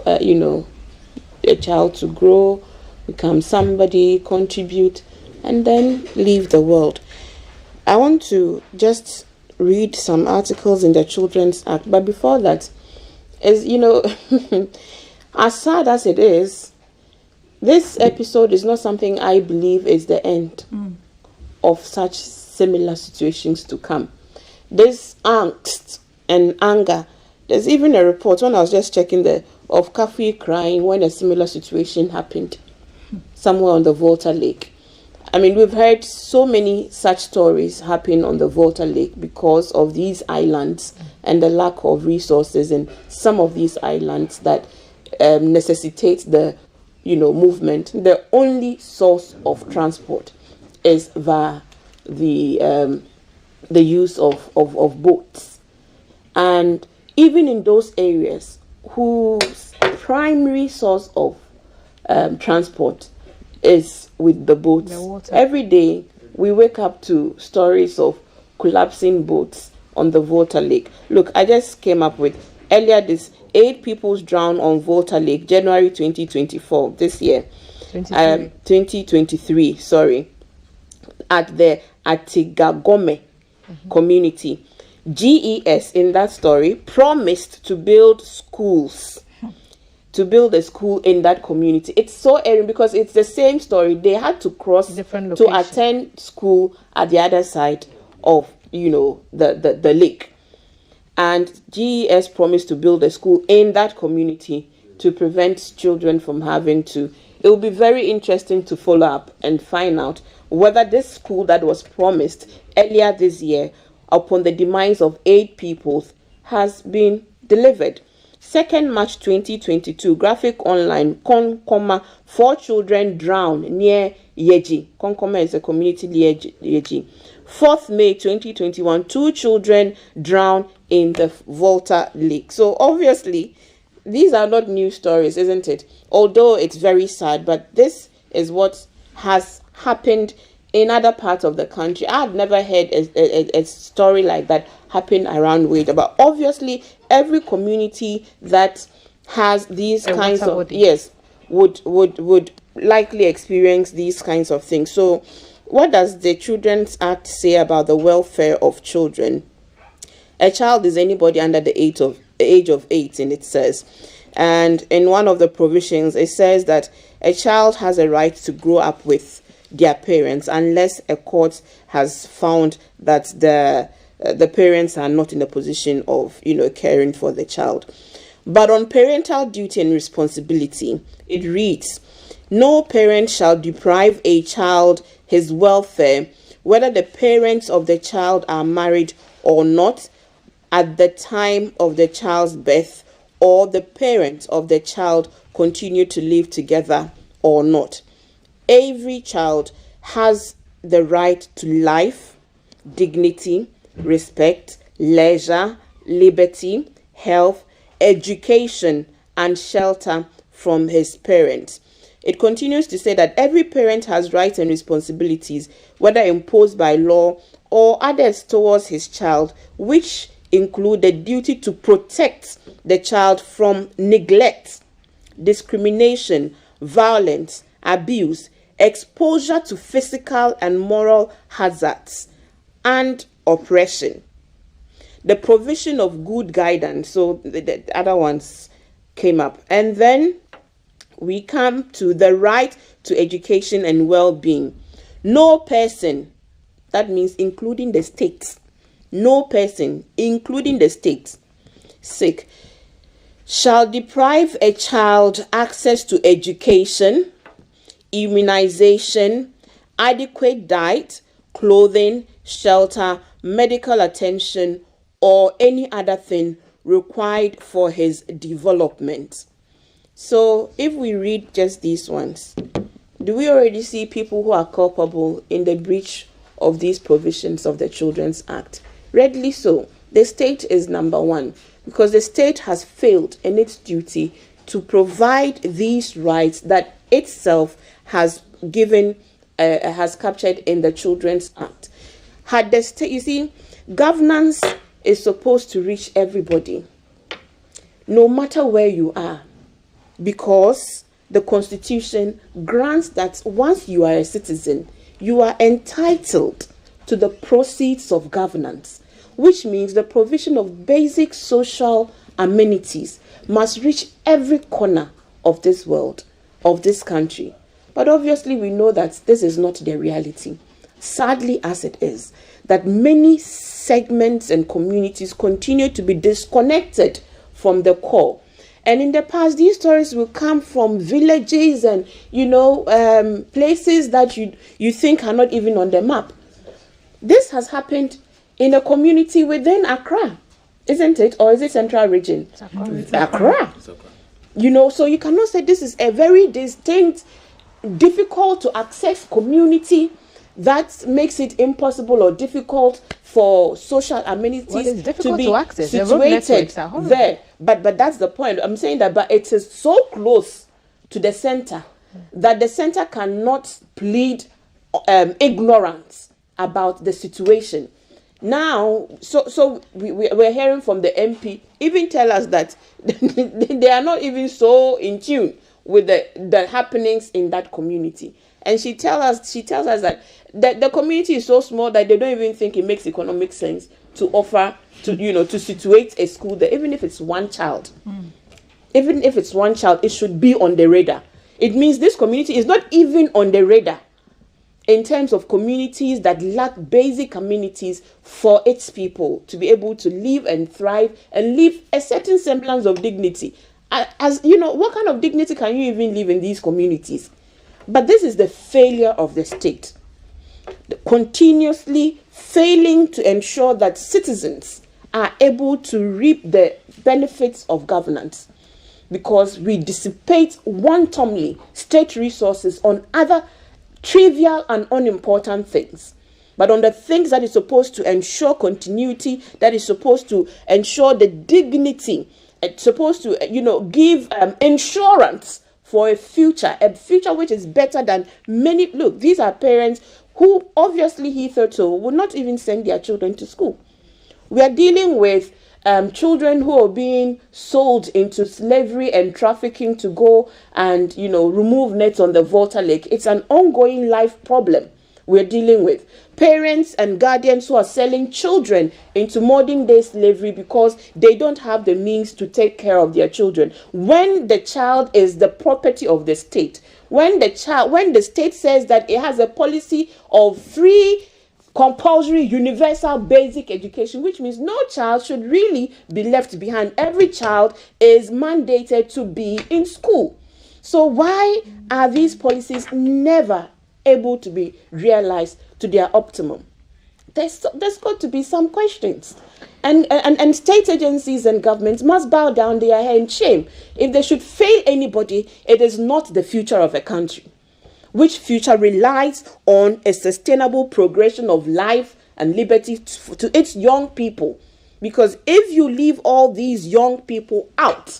a child to grow, become somebody, contribute, and then leave the world. I want to just read some articles in the Children's Act, but before that, as as sad as it is, this episode is not something I believe is the end of such similar situations to come. This angst and anger, there's even a report when I was just checking of Kafui crying when a similar situation happened somewhere on the Volta Lake. I mean, we've heard so many such stories happen on the Volta Lake because of these islands and the lack of resources in some of these islands that necessitate the movement. The only source of transport is via the use of boats. And even in those areas whose primary source of transport is with the boats, every day we wake up to stories of collapsing boats on the Volta Lake. Look, I just came up with earlier this 8 people drowned on Volta Lake, January 2024, this year. 2023, sorry, at the Atigagome community. GES in that story promised to build schools, to build a school in that community. It's so airing because it's the same story. They had to cross to attend school at the other side of the lake. And GES promised to build a school in that community to prevent children from having to. It will be very interesting to follow up and find out whether this school that was promised earlier this year upon the demise of 8 people has been delivered. 2nd March 2022, Graphic Online, Konkoma, 4 children drown near Yeji. Konkoma is a community near Yeji. 4th May 2021, 2 children drown in the Volta Lake. So obviously, these are not new stories, isn't it? Although it's very sad, but this is what has happened in other parts of the country. I had never heard a story like that happen around Wade. But obviously, every community that has these kinds of would likely experience these kinds of things. So, what does the Children's Act say about the welfare of children? A child is anybody under the age of 18, it says. And in one of the provisions, it says that a child has a right to grow up with their parents unless a court has found that the parents are not in a position of, caring for the child. But on parental duty and responsibility, it reads, no parent shall deprive a child his welfare, whether the parents of the child are married or not, at the time of the child's birth, or the parents of the child continue to live together or not. Every child has the right to life, dignity, respect, leisure, liberty, health, education, and shelter from his parents. It continues to say that every parent has rights and responsibilities, whether imposed by law or others towards his child, which include the duty to protect the child from neglect, discrimination, violence, abuse, exposure to physical and moral hazards, and oppression. The provision of good guidance, so the other ones came up. And then we come to the right to education and well-being. No person, that means including the state, no person, including the state, shall deprive a child access to education, immunization, adequate diet, clothing, shelter, medical attention, or any other thing required for his development. So if we read just these ones, do we already see people who are culpable in the breach of these provisions of the Children's Act? Readily so. The state is number one, because the state has failed in its duty to provide these rights that itself has given, has captured in the Children's Act. Had the state, you see, governance is supposed to reach everybody, no matter where you are, because the Constitution grants that once you are a citizen, you are entitled to the proceeds of governance, which means the provision of basic social amenities must reach every corner of this world, of this country. But obviously we know that this is not the reality. Sadly as it is, that many segments and communities continue to be disconnected from the core. And in the past, these stories will come from villages and, places that you think are not even on the map. This has happened in a community within Accra, isn't it? Or is it Central Region? Accra. So you cannot say this is a very distinct, difficult to access community that makes it impossible or difficult for social amenities to be situated there. But that's the point. I'm saying that, but it is so close to the center that the center cannot plead ignorance about the situation. Now, so we're hearing from the MP even tell us that they are not even so in tune with the happenings in that community. And she tells us that the community is so small that they don't even think it makes economic sense to offer to situate a school there, even if it's one child. Even if it's one child, it should be on the radar. It means this community is not even on the radar in terms of communities that lack basic amenities for its people to be able to live and thrive and live a certain semblance of dignity. As you know, what kind of dignity can you even live in these communities? But this is the failure of the state, continuously failing to ensure that citizens are able to reap the benefits of governance, because we dissipate wantonly state resources on other trivial and unimportant things. But on the things that is supposed to ensure continuity, that is supposed to ensure the dignity, it's supposed to, give insurance for a future which is better than many. Look, these are parents who obviously hitherto would not even send their children to school. We are dealing with children who are being sold into slavery and trafficking to go and, remove nets on the Volta Lake. It's an ongoing life problem we're dealing with. Parents and guardians who are selling children into modern day slavery because they don't have the means to take care of their children. When the child is the property of the state, when the state says that it has a policy of free, compulsory, universal, basic education, which means no child should really be left behind. Every child is mandated to be in school. So why are these policies never able to be realized to their optimum? There's got to be some questions. And state agencies and governments must bow down their head in shame. If they should fail anybody, it is not the future of a country, which future relies on a sustainable progression of life and liberty to its young people. Because if you leave all these young people out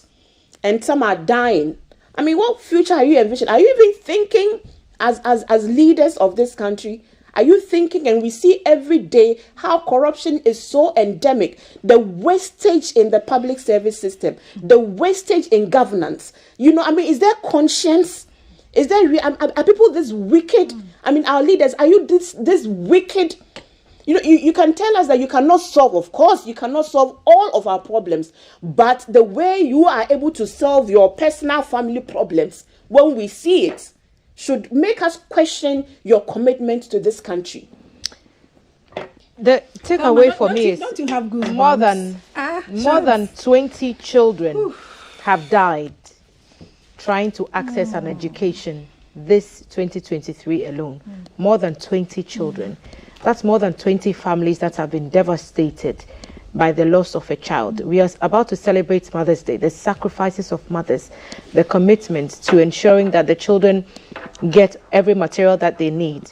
and some are dying, I mean, what future are you envisioning? Are you even thinking as leaders of this country? Are you thinking? And we see every day how corruption is so endemic, the wastage in the public service system, the wastage in governance. Is there conscience? Is there are people this wicked? I mean, our leaders, are you this wicked? You can tell us that you cannot solve, of course, you cannot solve all of our problems, but the way you are able to solve your personal family problems, when we see it, should make us question your commitment to this country. The takeaway for me is don't you have more than 20 children have died trying to access an education this 2023 alone. More than 20 children. That's more than 20 families that have been devastated by the loss of a child. We are about to celebrate Mother's Day, the sacrifices of mothers, the commitment to ensuring that the children get every material that they need.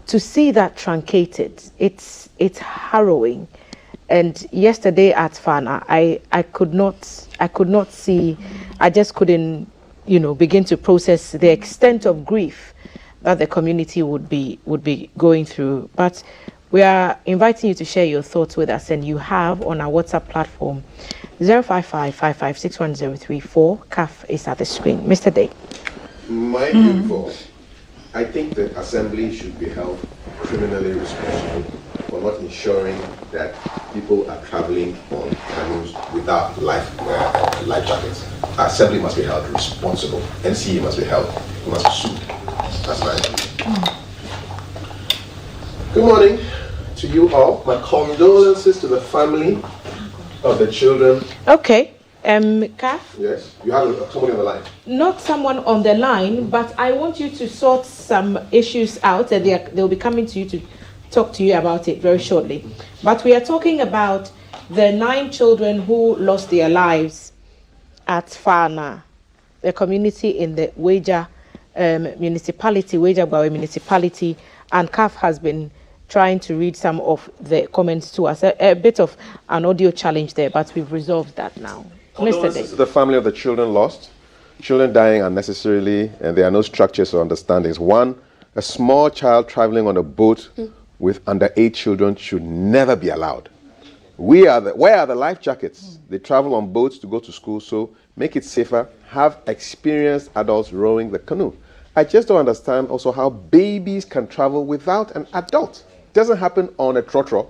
To see that truncated, it's harrowing. And yesterday at Fana, I could not see, I just couldn't, begin to process the extent of grief that the community would be going through. But we are inviting you to share your thoughts with us, and you have on our WhatsApp platform 05555610334. CAF is at the screen. Mr. Day. My view for, I think the assembly should be held criminally responsible for not ensuring that people are traveling on canoes without life jackets. Assembly must be held responsible. NCA must be held. We must be sued. That's my view. Good morning to you all. My condolences to the family of the children. Okay. CAF? Yes, you have somebody on the line. Not someone on the line, but I want you to sort some issues out, and they'll be coming to you to talk to you about it very shortly. But we are talking about the 9 children who lost their lives at Fana, the community in the Weija municipality, Weija municipality, and CAF has been trying to read some of the comments to us. A bit of an audio challenge there, but we've resolved that now. Mr. Day. The family of the children lost, children dying unnecessarily, and there are no structures or understandings. One, a small child traveling on a boat with under 8 children should never be allowed. Where are the life jackets? They travel on boats to go to school, so make it safer. Have experienced adults rowing the canoe. I just don't understand also how babies can travel without an adult. It doesn't happen on a trotro.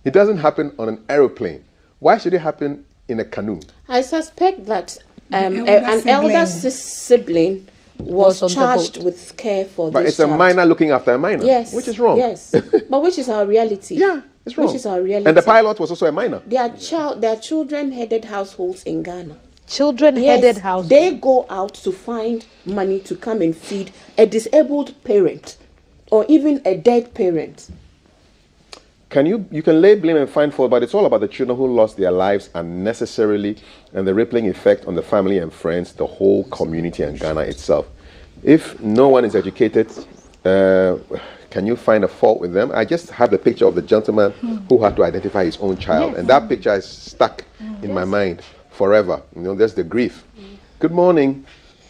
It doesn't happen on an aeroplane. Why should it happen in a canoe? I suspect that an elder sibling was charged with care for but this it's a child. minor looking after a minor. Yes. Which is wrong. Yes. But which is our reality. Yeah, it's wrong. Which is our reality. And the pilot was also a minor. There are children-headed households in Ghana. Children-headed households. They go out to find money to come and feed a disabled parent or even a dead parent. you can lay blame and find fault, but it's all about the children who lost their lives unnecessarily and the rippling effect on the family and friends, the whole community and Ghana itself. If no one is educated, can you find a fault with them? I just have the picture of the gentleman who had to identify his own child, and that picture is stuck in my mind forever. You know, there's the grief. Good morning.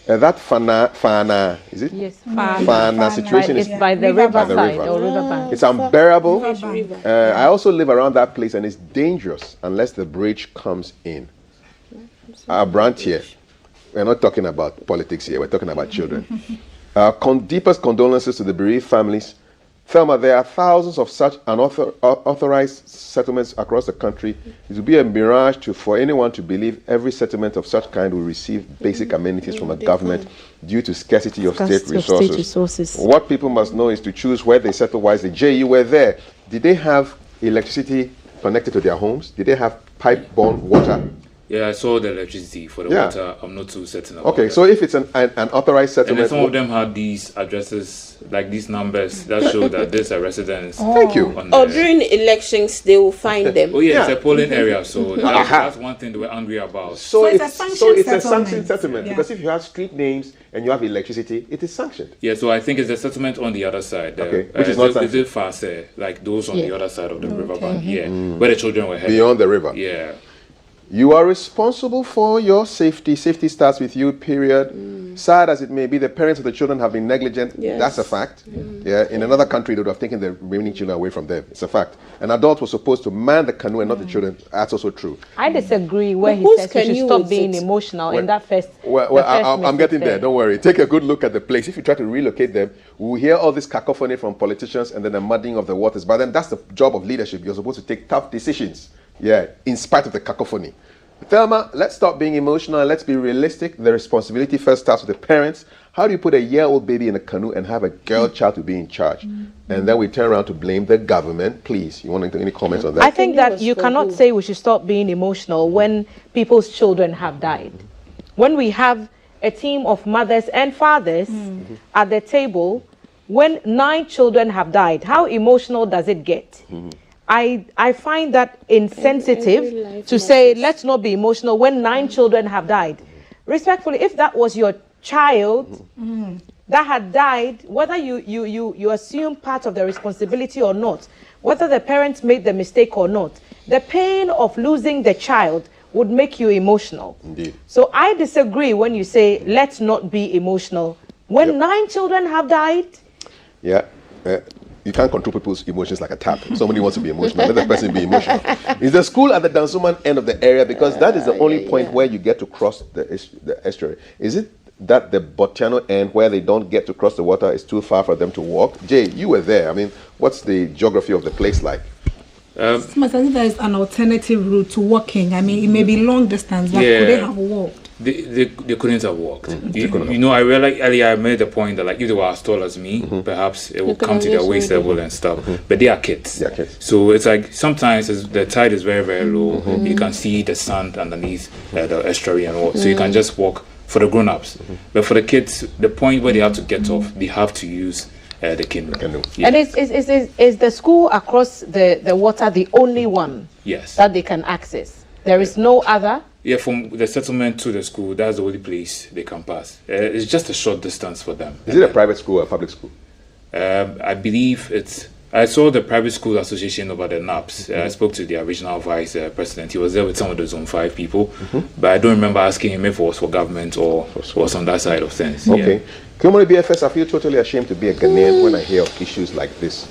That Fana, is it? Yes, Fana situation it's is by the River riverside bank. or riverbank. it's unbearable. River. I also live around that place, and it's dangerous unless the bridge comes in. Our branch here, we're not talking about politics here, we're talking about children. Deepest condolences to the bereaved families. Thelma, there are thousands of such unauthorized settlements across the country. It would be a mirage for anyone to believe every settlement of such kind will receive basic amenities from a government due to scarcity of state resources. What people must know is to choose where they settle wisely. Jay, you were there. Did they have electricity connected to their homes? Did they have pipe-borne water? Yeah, I saw the electricity for the Yeah. water. I'm not too certain about Okay, that. so if it's an authorized And then settlement, some of them had these addresses, like these numbers that show that this is a residence. thank you. on Or the- during elections, they will find them. Oh yeah, it's Yeah. a polling area, so that's one thing they were angry about. So it's a it's sanctioned a settlement. sanctioned settlement, Yeah. because if you have street names and you have electricity, it is sanctioned. Yeah, so I think it's a settlement on the other side. Okay, which is not is it Fase, like those on the other side of the riverbank? Yeah, where the children were headed. Beyond the river. Yeah. You are responsible for your safety. Safety starts with you, period. Sad as it may be, the parents of the children have been negligent. Yes. That's a fact. Yeah, in another country, they would have taken the remaining children away from them. It's a fact. An adult was supposed to man the canoe and not the children. That's also true. I disagree where But he whose says we should canoe stop is being it? emotional Well- in that first. Well, the well first I'm message getting there. there. Don't worry. Take a good look at the place. If you try to relocate them, we'll hear all this cacophony from politicians and then the muddying of the waters. But then that's the job of leadership. You're supposed to take tough decisions. Yeah, in spite of the cacophony. Thelma, let's stop being emotional and let's be realistic. The responsibility first starts with the parents. How do you put a year-old baby in a canoe and have a girl child to be in charge? And then we turn around to blame the government. Please, you want to make any comments on that? I think that was you for cannot who? say we should stop being emotional when people's children have died. When we have a team of mothers and fathers at the table, when 9 children have died, how emotional does it get? I find that insensitive Every life to say let's not be emotional when 9 children have died. Respectfully, if that was your child that had died, whether you assume part of the responsibility or not, whether the parents made the mistake or not, the pain of losing the child would make you emotional. Indeed. So I disagree when you say let's not be emotional. When 9 children have died, Yeah. You can't control people's emotions like a tap. If somebody wants to be emotional, let that person be emotional. Is the school at the Dansoman end of the area? Because that is the only point where you get to cross the estuary. Is it that the Botiano end where they don't get to cross the water is too far for them to walk? Jay, you were there. I mean, what's the geography of the place like? But I think there is an alternative route to walking. I mean, it may be long distance, but could they Yeah. have walked? They couldn't have walked. You know, I realized earlier I made the point that like if they were as tall as me, perhaps it would could come have to their just waist made it. level and stuff. But they are kids. They are kids. So it's like sometimes the tide is very, very low. You can see the sand underneath the estuary and all. So you can just walk for the grown-ups. But for the kids, the point where they have to get off, they have to use the canoe. Canoe. Yeah. and is the school across the water the only one Yes. that they can access? There is no other? Yeah, from the settlement to the school, that's the only place they can pass. It's just a short distance for them. Is it a private school or a public school? I believe it's. I saw the private school association over the NAPS. I spoke to the original vice president. He was there with some of the Zone 5 people, but I don't remember asking him if it was for government or was on that side of things. Okay. Kumari BFS, I feel totally ashamed to be a Ghanaian when I hear of issues like this.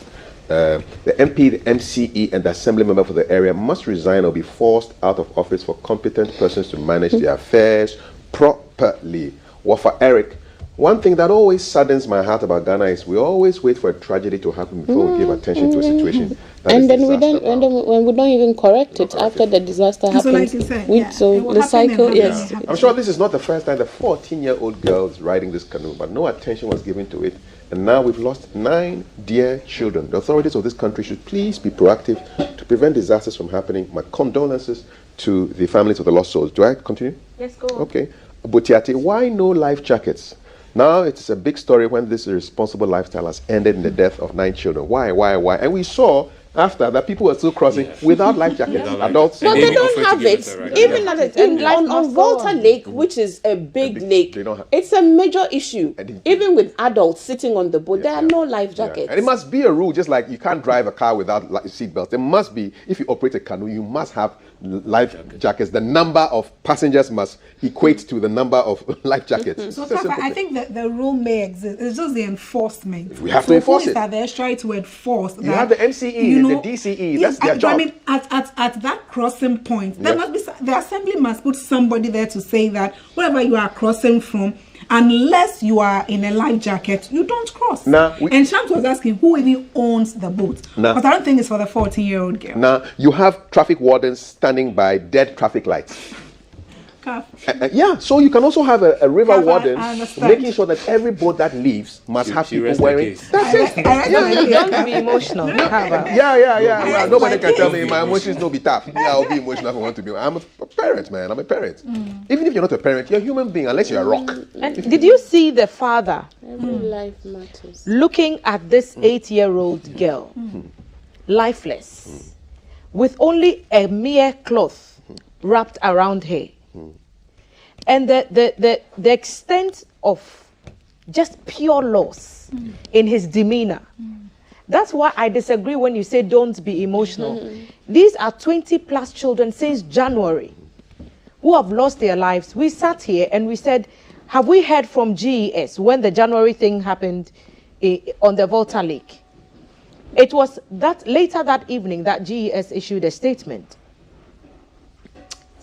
The MP, the MCE, and the assembly member for the area must resign or be forced out of office for competent persons to manage their affairs properly. Wafa Eric, one thing that always saddens my heart about Ghana is we always wait for a tragedy to happen before we give attention to a situation. that is And then we disaster don't, and then when we don't even correct it after the disaster So happens. like you said, We- yeah, so it will the happen and cycle, happen yes. and happen. I'm sure this is not the first time the 14-year-old girl is riding this canoe, but no attention was given to it. And now we've lost 9 dear children. The authorities of this country should please be proactive to prevent disasters from happening. My condolences to the families of the lost souls. Do I continue? Yes, go on. Okay. Butiati, why no life jackets? Now it's a big story when this irresponsible lifestyle has ended in the death of 9 children. Why? And we saw after that people were still crossing without life jackets. Without life Adults. jackets. But And they they don't offer to have give it. us a right. Even at it, And life on must go Volta on. Lake, which is a big lake, they don't have- it's a major issue. And Even with adults sitting on the boat, there are no life jackets. And it must be a rule, just like you can't drive a car without seat belts. There must be, if you operate a canoe, you must have life jackets. The number of passengers must equate to the number of life jackets. So, It's a Tafa, simple I thing. think that the rule may exist. It's just the enforcement. We have to So enforce who is it. that they're trying to enforce. You have the MCE, the DCE, that's their job. I mean, at that crossing point, there Yeah. must be the assembly must put somebody there to say that wherever you are crossing from, unless you are in a life jacket, you don't cross. And Shams was asking who even owns the boat, because I don't think it's for the 14-year-old girl. Now, you have traffic wardens standing by dead traffic lights. Yeah, so you can also have a river Kaf, I warden understand. making sure that every boat that leaves must have she people rests her wearing. case. That's it. Don't be emotional. Kava. Yeah. Nobody can tell me my emotions don't be tapped. Yeah, I'll be emotional if I want to be. I'm a parent, man. I'm a parent. Even if you're not a parent, you're a human being, unless you're a rock. And did you see the father Every life matters. looking at this 8-year-old girl, lifeless, with only a mere cloth wrapped around her? And the extent of just pure loss in his demeanor. That's why I disagree when you say don't be emotional. These are 20 plus children since January who have lost their lives. We sat here and we said, have we heard from GES when the January thing happened on the Volta Lake? It was that later that evening that GES issued a statement.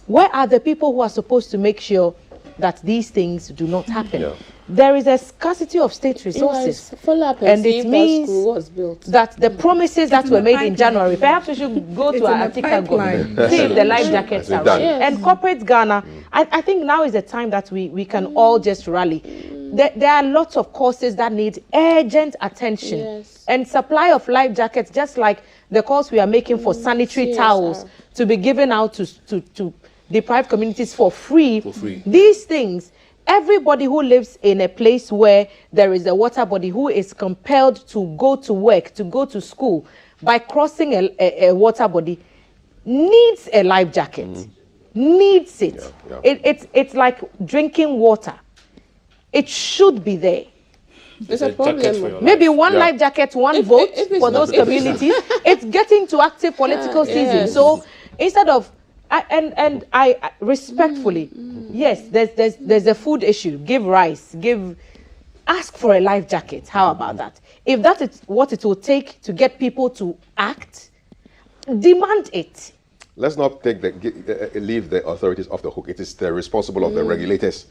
Where are the people who are supposed to make sure that these things do not happen? Yeah. There is a scarcity of state resources. Follow up And see it if means that school was built. that the promises that in were the made in pipeline. January, perhaps we should go It's to in our the Atika pipeline. go, see if the life jackets It's are done. ready. Yes. And corporate Ghana, I think now is the time that we can all just rally. There are lots of causes that need urgent attention. Yes. And supply of life jackets, just like the calls we are making for sanitary CSR. towels to be given out to deprived communities for free. These things, everybody who lives in a place where there is a water body who is compelled to go to work, to go to school by crossing a water body needs a life jacket. Needs it. Yeah. It's like drinking water. It should be there. There's a Jacket for your problem. life. Maybe one Yeah. life jacket, one If- vote if it's for not- those if it's- communities. It's getting to active political season. yes. So instead of I respectfully, yes, there's a food issue. Give rice. Ask for a life jacket. How about that? If that is what it will take to get people to act, demand it. Let's not leave the authorities off the hook. It is the responsible of the regulators.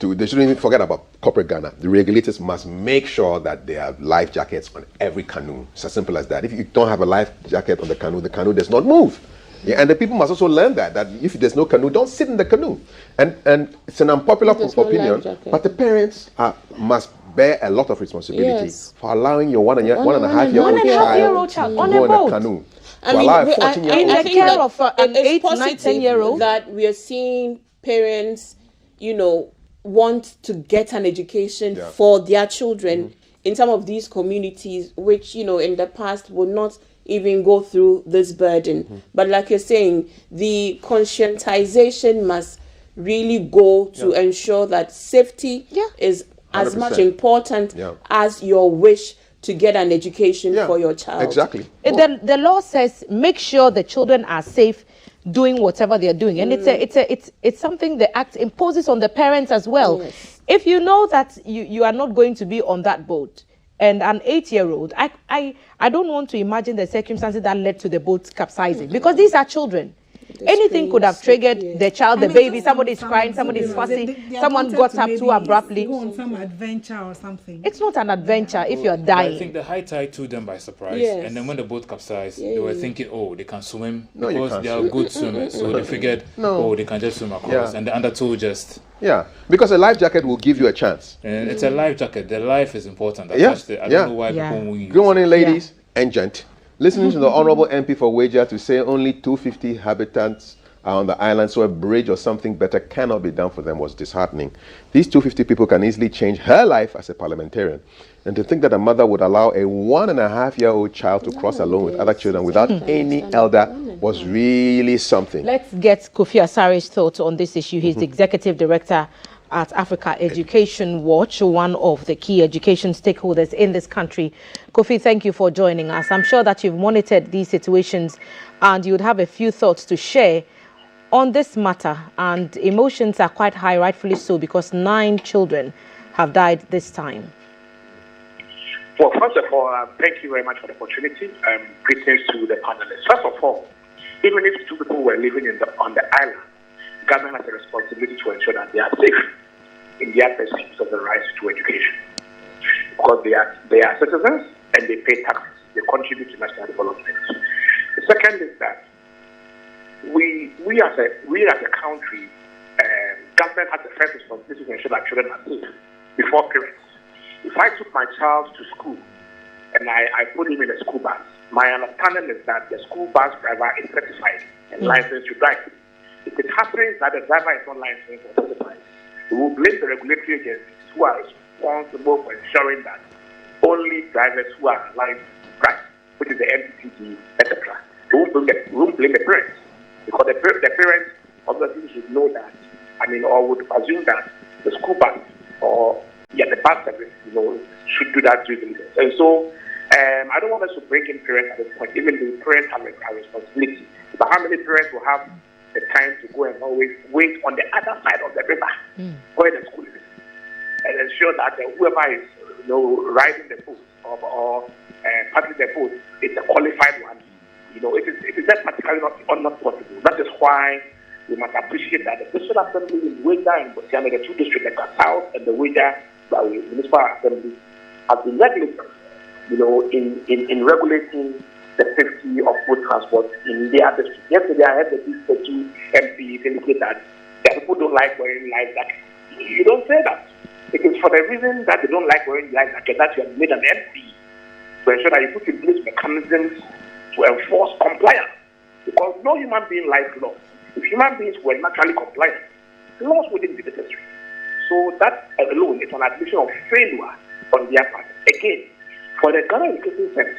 They shouldn't even forget about corporate Ghana. The regulators must make sure that there are life jackets on every canoe. It's as simple as that. If you don't have a life jacket on the canoe does not move. Yeah, and the people must also learn that if there's no canoe, don't sit in the canoe. And it's an unpopular There's no life opinion, jacket. but the parents must bear a lot of responsibility Yes. for allowing your one and a half One and a half year old child to on go a in boat. a canoe. I To mean, allow a we- 14-year-old in I the think care that of an it is 8, 9, positive 10-year-old. that we are seeing parents, want to get an education Yeah. for their children in some of these communities, which in the past would not even go through this burden. But like you're saying, the conscientization must really go to ensure that safety Yeah. is as much 100%. important Yeah. as your wish to get an education Yeah, for your child. Exactly. The law says make sure the children are safe doing whatever they are doing, and it's something the act imposes on the parents as well. Yes. If you know that you are not going to be on that boat, and an 8-year-old, I don't want to imagine the circumstances that led to the boat capsizing, because these are children. Anything could have triggered the child, the baby. Somebody's crying, somebody's fussing, someone got up too abruptly. Go on some adventure or something. It's not an adventure if you're I dying. think the high tide took them by surprise, Yes. and then when the boat capsized, they were thinking, "Oh, they can swim No, you because can't they are swim. good swimmers." So they figured, "Oh, they can just swim across," Yeah. and the undertow just. Yeah, because a life jacket will give you a chance. And it's a life jacket. The life is important. I Yeah, don't yeah. know why Yeah. people won't use Good morning, it. ladies and gent. Listening to the Honorable MP for Wager to say only 250 inhabitants are on the island, so a bridge or something better cannot be done for them was disheartening. These 250 people can easily change her life as a parliamentarian. And to think that a mother would allow a 1.5-year-old child to cross alone with other children without any elder was really something. Let's get Kofi Asari's thoughts on this issue. He's the executive director at Africa Education Watch, one of the key education stakeholders in this country. Kofi, thank you for joining us. I'm sure that you've monitored these situations and you would have a few thoughts to share on this matter. And emotions are quite high, rightfully so, because 9 children have died this time. Well, first of all, thank you very much for the opportunity. Greetings to the panelists. First of all, even if 2 people were living on the island, government has a responsibility to ensure that they are safe in their pursuit of the right to education. Because they are citizens and they pay taxes. They contribute to national development. The second is that we as a country, government has the first responsibility to ensure that children are safe before parents. If I took my child to school and I put him in a school bus, my understanding is that the school bus driver is certified and licensed to drive. If it happens that the driver is not licensed or certified, we will blame the regulatory agencies who are responsible for ensuring that only drivers who are licensed drive, which is the MPTG, etc. We won't blame the parents, because the parents obviously should know that, or would assume that the school bus or the bus service, should do that due diligence. And so, I don't want us to break in parents at this point, even though parents have a responsibility. But how many parents will have the time to go and always wait on the other side of the river where the school is and ensure that whoever is riding the boat or paddling the boat is a qualified one? It is just practically not possible. That is why we must appreciate that the District Assembly in Weda and Bosiana, the 2 districts, the South and the Weda Municipal Assembly, have been regulated, in regulating the safety of food transport in their district. Yesterday, I heard the 2 MPs indicate that people don't like wearing life jackets. You don't say that. It is for the reason that they don't like wearing life jackets that you have made an MP to ensure that you put in place mechanisms to enforce compliance. Because no human being likes laws. If human beings were naturally compliant, laws wouldn't be necessary. So that alone is an admission of failure on their part. Again, for the Ghana Education Service,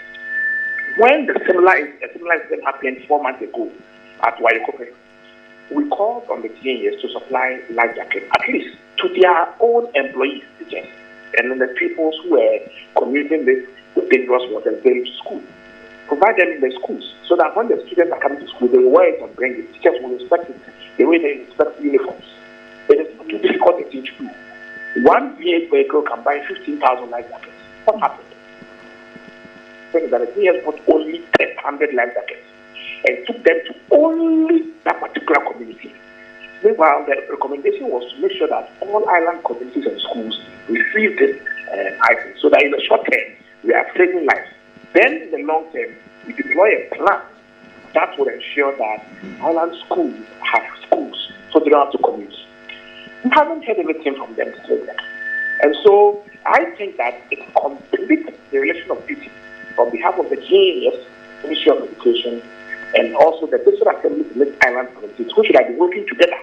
when the similar incident happened 4 months ago at Wayokope, we called on the TNS to supply life jackets, at least to their own employees, teachers, and then the people who were commuting with dangerous water going to school. Provide them in the schools so that when the students are coming to school, they wear it and bring it. Teachers will inspect it the way they inspect uniforms. It is too difficult to teach you. One V8 vehicle can buy 15,000 life jackets. What happened? Saying that the TNS bought only 100 life jackets and took them to only that particular community. Meanwhile, the recommendation was to make sure that all island communities and schools receive this item so that in the short term, we are saving lives. Then, in the long term, we deploy a plan that will ensure that island schools have schools so they don't have to commute. We haven't heard anything from them to say that. And so, I think that it completes the relation of duty on behalf of the GNS, Ministry of Education, and also the District Assembly to make island communities who should have been working together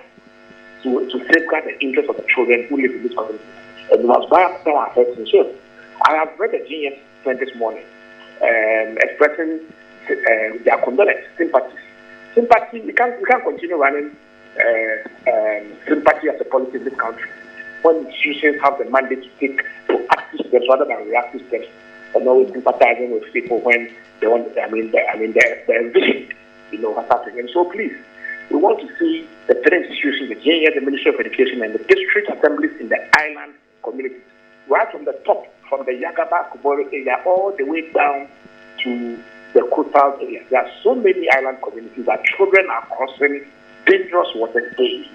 to safeguard the interests of the children who live in this community. And we must buy up our heads and shoulders. I have read the GNS this morning. Expressing their condolence, sympathy. Sympathy, we can't continue running sympathy as a policy in this country when institutions have the mandate to take proactive steps rather than reactive steps, and always sympathizing with people when they want. They're envisioned, what's happening. And so, please, we want to see the 3 institutions, the JS, the Ministry of Education, and the district assemblies in the island communities, right from the top, from the Yagaba, Kubori area, all the way down to the coastal area. There are so many island communities that children are crossing dangerous water daily.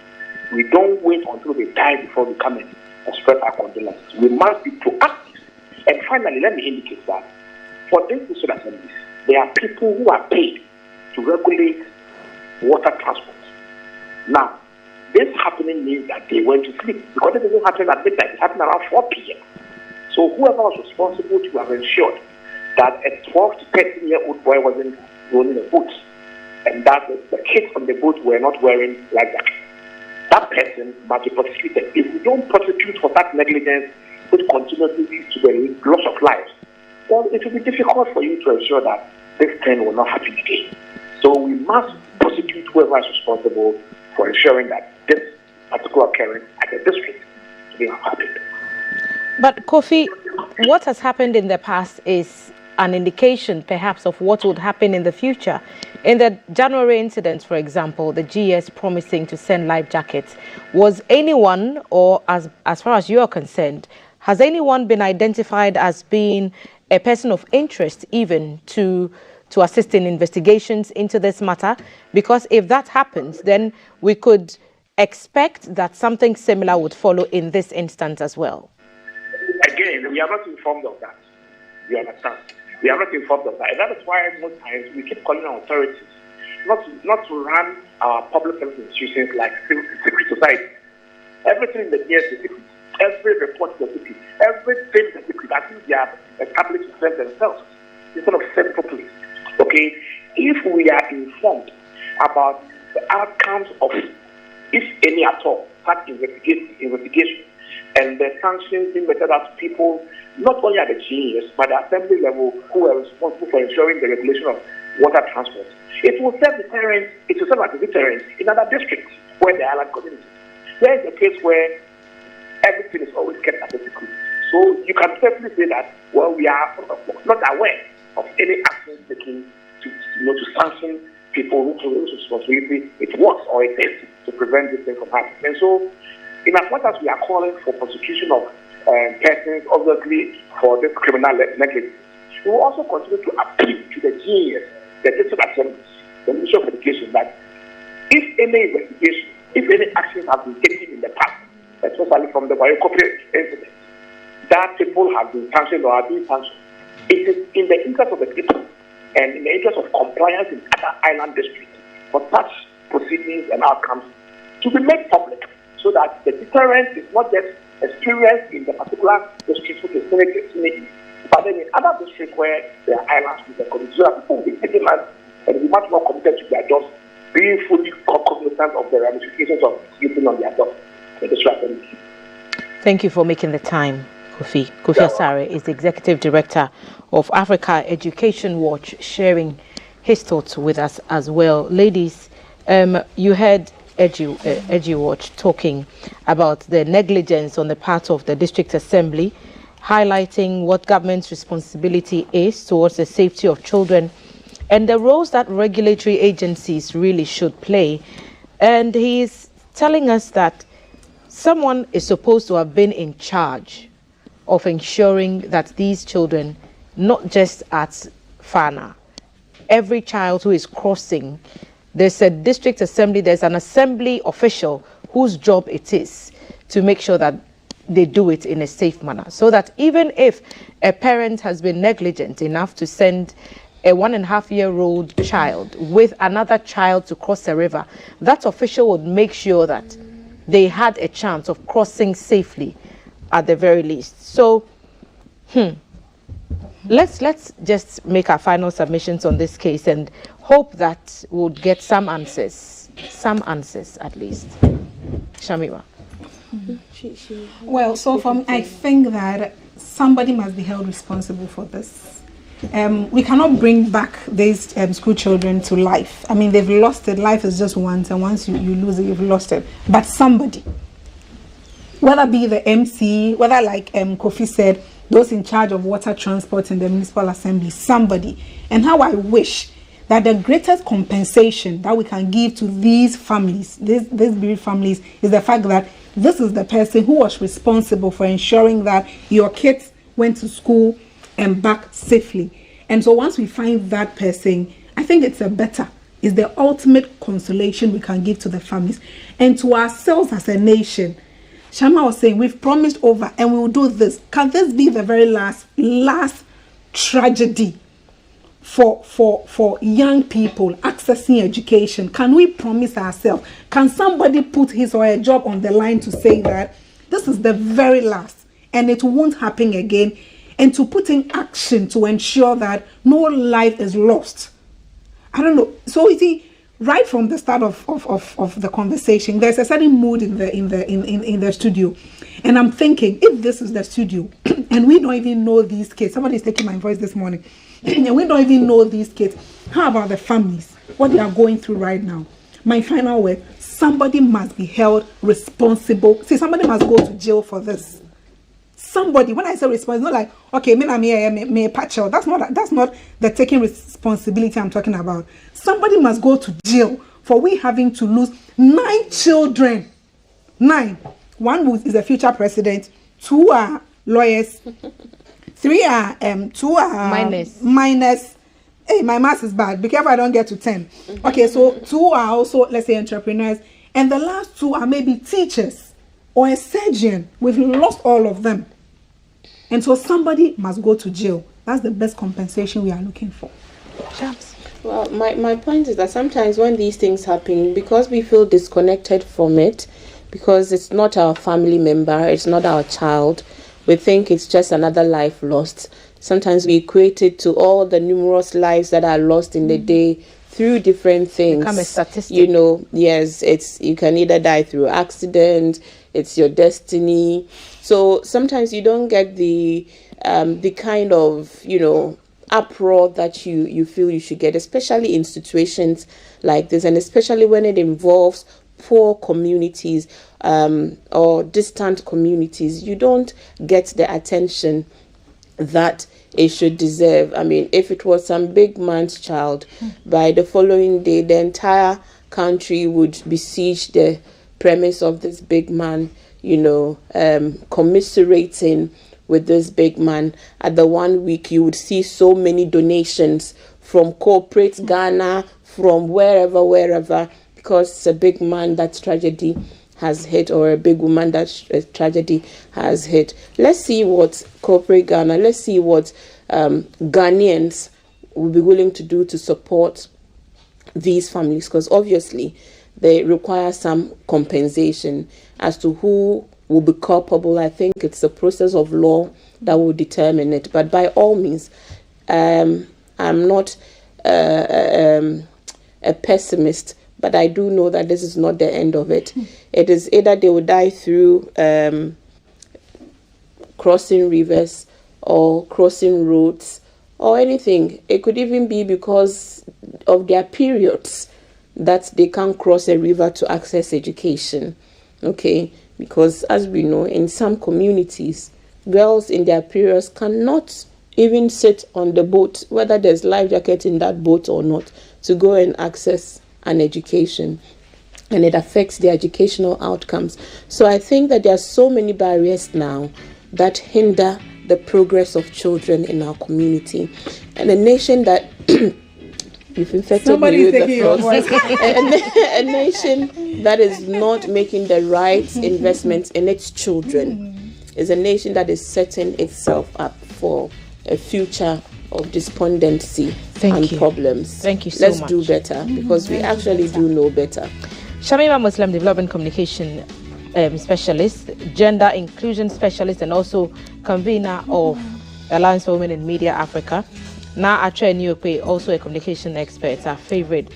We don't wait until they die before we come and express our condolences. We must be proactive. And finally, let me indicate that for these district assemblies, there are people who are paid to regulate water transport. Now, this happening means that they went to sleep, because it doesn't happen at midnight. It happened around 4 p.m. So whoever was responsible to have ensured that a 12 to 13-year-old boy wasn't rolling a boat and that the kids on the boat were not wearing life jackets, that person must be prosecuted. If we don't prosecute for that negligence, which continuously leads to the loss of lives, well, it will be difficult for you to ensure that this thing will not happen again. So we must prosecute whoever is responsible for ensuring that this particular occurrence at the district will not happen. But Kofi, what has happened in the past is an indication perhaps of what would happen in the future. In the January incident, for example, the GS promising to send life jackets, was anyone, or as far as you are concerned, has anyone been identified as being a person of interest even to assist in investigations into this matter? Because if that happens, then we could expect that something similar would follow in this instance as well. Again, we are not informed of that. You understand? We are not informed of that. And that is why most times we keep calling on authorities not to run our public service institutions like secret society. Everything in the near is secret. Every report is secret. Everything is secret. I think they have established themselves instead of set properly. Okay? If we are informed about the outcomes of, if any at all, such investigation, and the sanctions being meted out to people, not only at the GES, but at the assembly level, who are responsible for ensuring the regulation of water transport, it will serve deterrence. It will serve as a deterrent in other districts where the island communities. There is a case where everything is always kept at a secret. So you can certainly say that, well, we are not aware of any actions taken to sanction people whose responsibility it was or it is to prevent this thing from happening. And so, in as much as we are calling for prosecution of persons, obviously, for this criminal negligence, we will also continue to appeal to the GES, the district assemblies, the Ministry of Education, that if any investigation, if any actions have been taken in the past, especially from the Bayokope incident, that people have been sanctioned or are being sanctioned, it is in the interest of the people and in the interest of compliance in other island districts for such proceedings and outcomes to be made public, so that the deterrence is not just experienced in the particular district which is Senate, but then in other districts where there are islands with the community, so that people will be taken and be much more committed to their jobs, being fully cognizant of the ramifications of sleeping on their jobs. Thank you for making the time, Kofi. Kofi Asare is the Executive Director of Africa Education Watch, sharing his thoughts with us as well. Ladies, you heard Edu Watch talking about the negligence on the part of the District Assembly, highlighting what government's responsibility is towards the safety of children and the roles that regulatory agencies really should play. And he's telling us that someone is supposed to have been in charge of ensuring that these children, not just at Fana, every child who is crossing, there's a district assembly, there's an assembly official whose job it is to make sure that they do it in a safe manner. So that even if a parent has been negligent enough to send a 1.5-year-old child with another child to cross a river, that official would make sure that they had a chance of crossing safely at the very least. So, let's just make our final submissions on this case and hope that we'll get some answers at least. Shamira. Well, so I think that somebody must be held responsible for this. We cannot bring back these school children to life. I mean, they've lost it. Life is just once, and once you lose it, you've lost it. But somebody, whether be the MC, whether like Kofi said, those in charge of water transport in the municipal assembly, somebody. And how I wish that the greatest compensation that we can give to these families, these bereaved families, is the fact that this is the person who was responsible for ensuring that your kids went to school and back safely. And so once we find that person, I think it's the ultimate consolation we can give to the families and to ourselves as a nation. Shama was saying, we've promised over and we will do this. Can this be the very last tragedy for young people accessing education? Can we promise ourselves? Can somebody put his or her job on the line to say that this is the very last and it won't happen again, and to put in action to ensure that no life is lost? I don't know. So you see, right from the start of the conversation, there's a certain mood in the studio, and I'm thinking, if this is the studio and we don't even know these kids, somebody's taking my voice this morning, and we don't even know these kids, how about the families, what they are going through right now? My final word: somebody must be held responsible. See, somebody must go to jail for this. Somebody, when I say responsible, not like, okay, me patch out. That's not the taking responsibility I'm talking about. Somebody must go to jail for we having to lose 9 children. 9. 1 is a future president, 2 are lawyers, 2 are minors. Hey, my math is bad. Be careful I don't get to 10. Okay, so 2 are also, let's say, entrepreneurs, and the last 2 are maybe teachers or a surgeon. We've lost all of them. And so somebody must go to jail. That's the best compensation we are looking for. Shams. Well, my point is that sometimes when these things happen, because we feel disconnected from it, because it's not our family member, it's not our child, we think it's just another life lost. Sometimes we equate it to all the numerous lives that are lost in the day through different things. Become a statistic. You know, yes, you can either die through accident, it's your destiny. So sometimes you don't get the kind of, uproar that you feel you should get, especially in situations like this, and especially when it involves poor communities or distant communities. You don't get the attention that it should deserve. I mean, if it was some big man's child, by the following day, the entire country would besiege the premise of this big man, commiserating with this big man. At the 1 week, you would see so many donations from corporate Ghana, from wherever, because it's a big man that tragedy has hit, or a big woman that tragedy has hit. Let's see what corporate Ghana, let's see what Ghanaians will be willing to do to support these families, because obviously they require some compensation. As to who will be culpable, I think it's the process of law that will determine it. But by all means, I'm not a pessimist, but I do know that this is not the end of it. It is either they will die through crossing rivers or crossing roads or anything. It could even be because of their periods that they can't cross a river to access education. Okay, because as we know, in some communities, girls in their periods cannot even sit on the boat, whether there's life jacket in that boat or not, to go and access an education, and it affects their educational outcomes. So I think that there are so many barriers now that hinder the progress of children in our community, and a nation that you've infected me with the frost. A nation that is not making the right investments in its children is a nation that is setting itself up for a future of despondency and problems. Thank you so much. Let's do better, because we actually do know better. Shamima Muslim, Development Communication Specialist, Gender Inclusion Specialist, and also convener of Alliance for Women in Media Africa. Now, Atre Nyope, also a communication expert, our favorite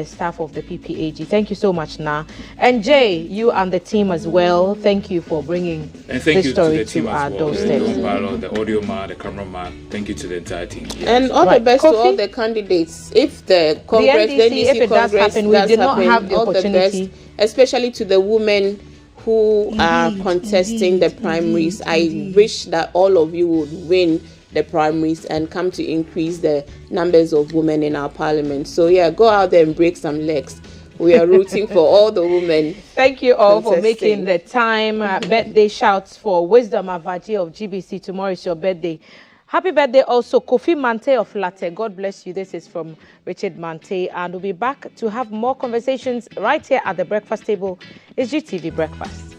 staff of the PPAG. Thank you so much, Na. And Jay, you and the team as well. Thank you for bringing this story to our doorstep. The audio man, the cameraman. Thank you to the entire team. Yes. And all the best to all the candidates. If the Congress, the NDC, if it does happen, we did not have the opportunity. Best, especially to the women who are contesting the primaries. I wish that all of you would win the primaries and come to increase the numbers of women in our parliament. So yeah, go out there and break some legs. We are rooting for all the women. Thank you all for making the time. Birthday shouts for Wisdom Avaji of GBC. Tomorrow is your birthday. Happy birthday also Kofi Mante of Latte. God bless you. This is from Richard Mante, and we'll be back to have more conversations right here at the breakfast table. It's GTV Breakfast.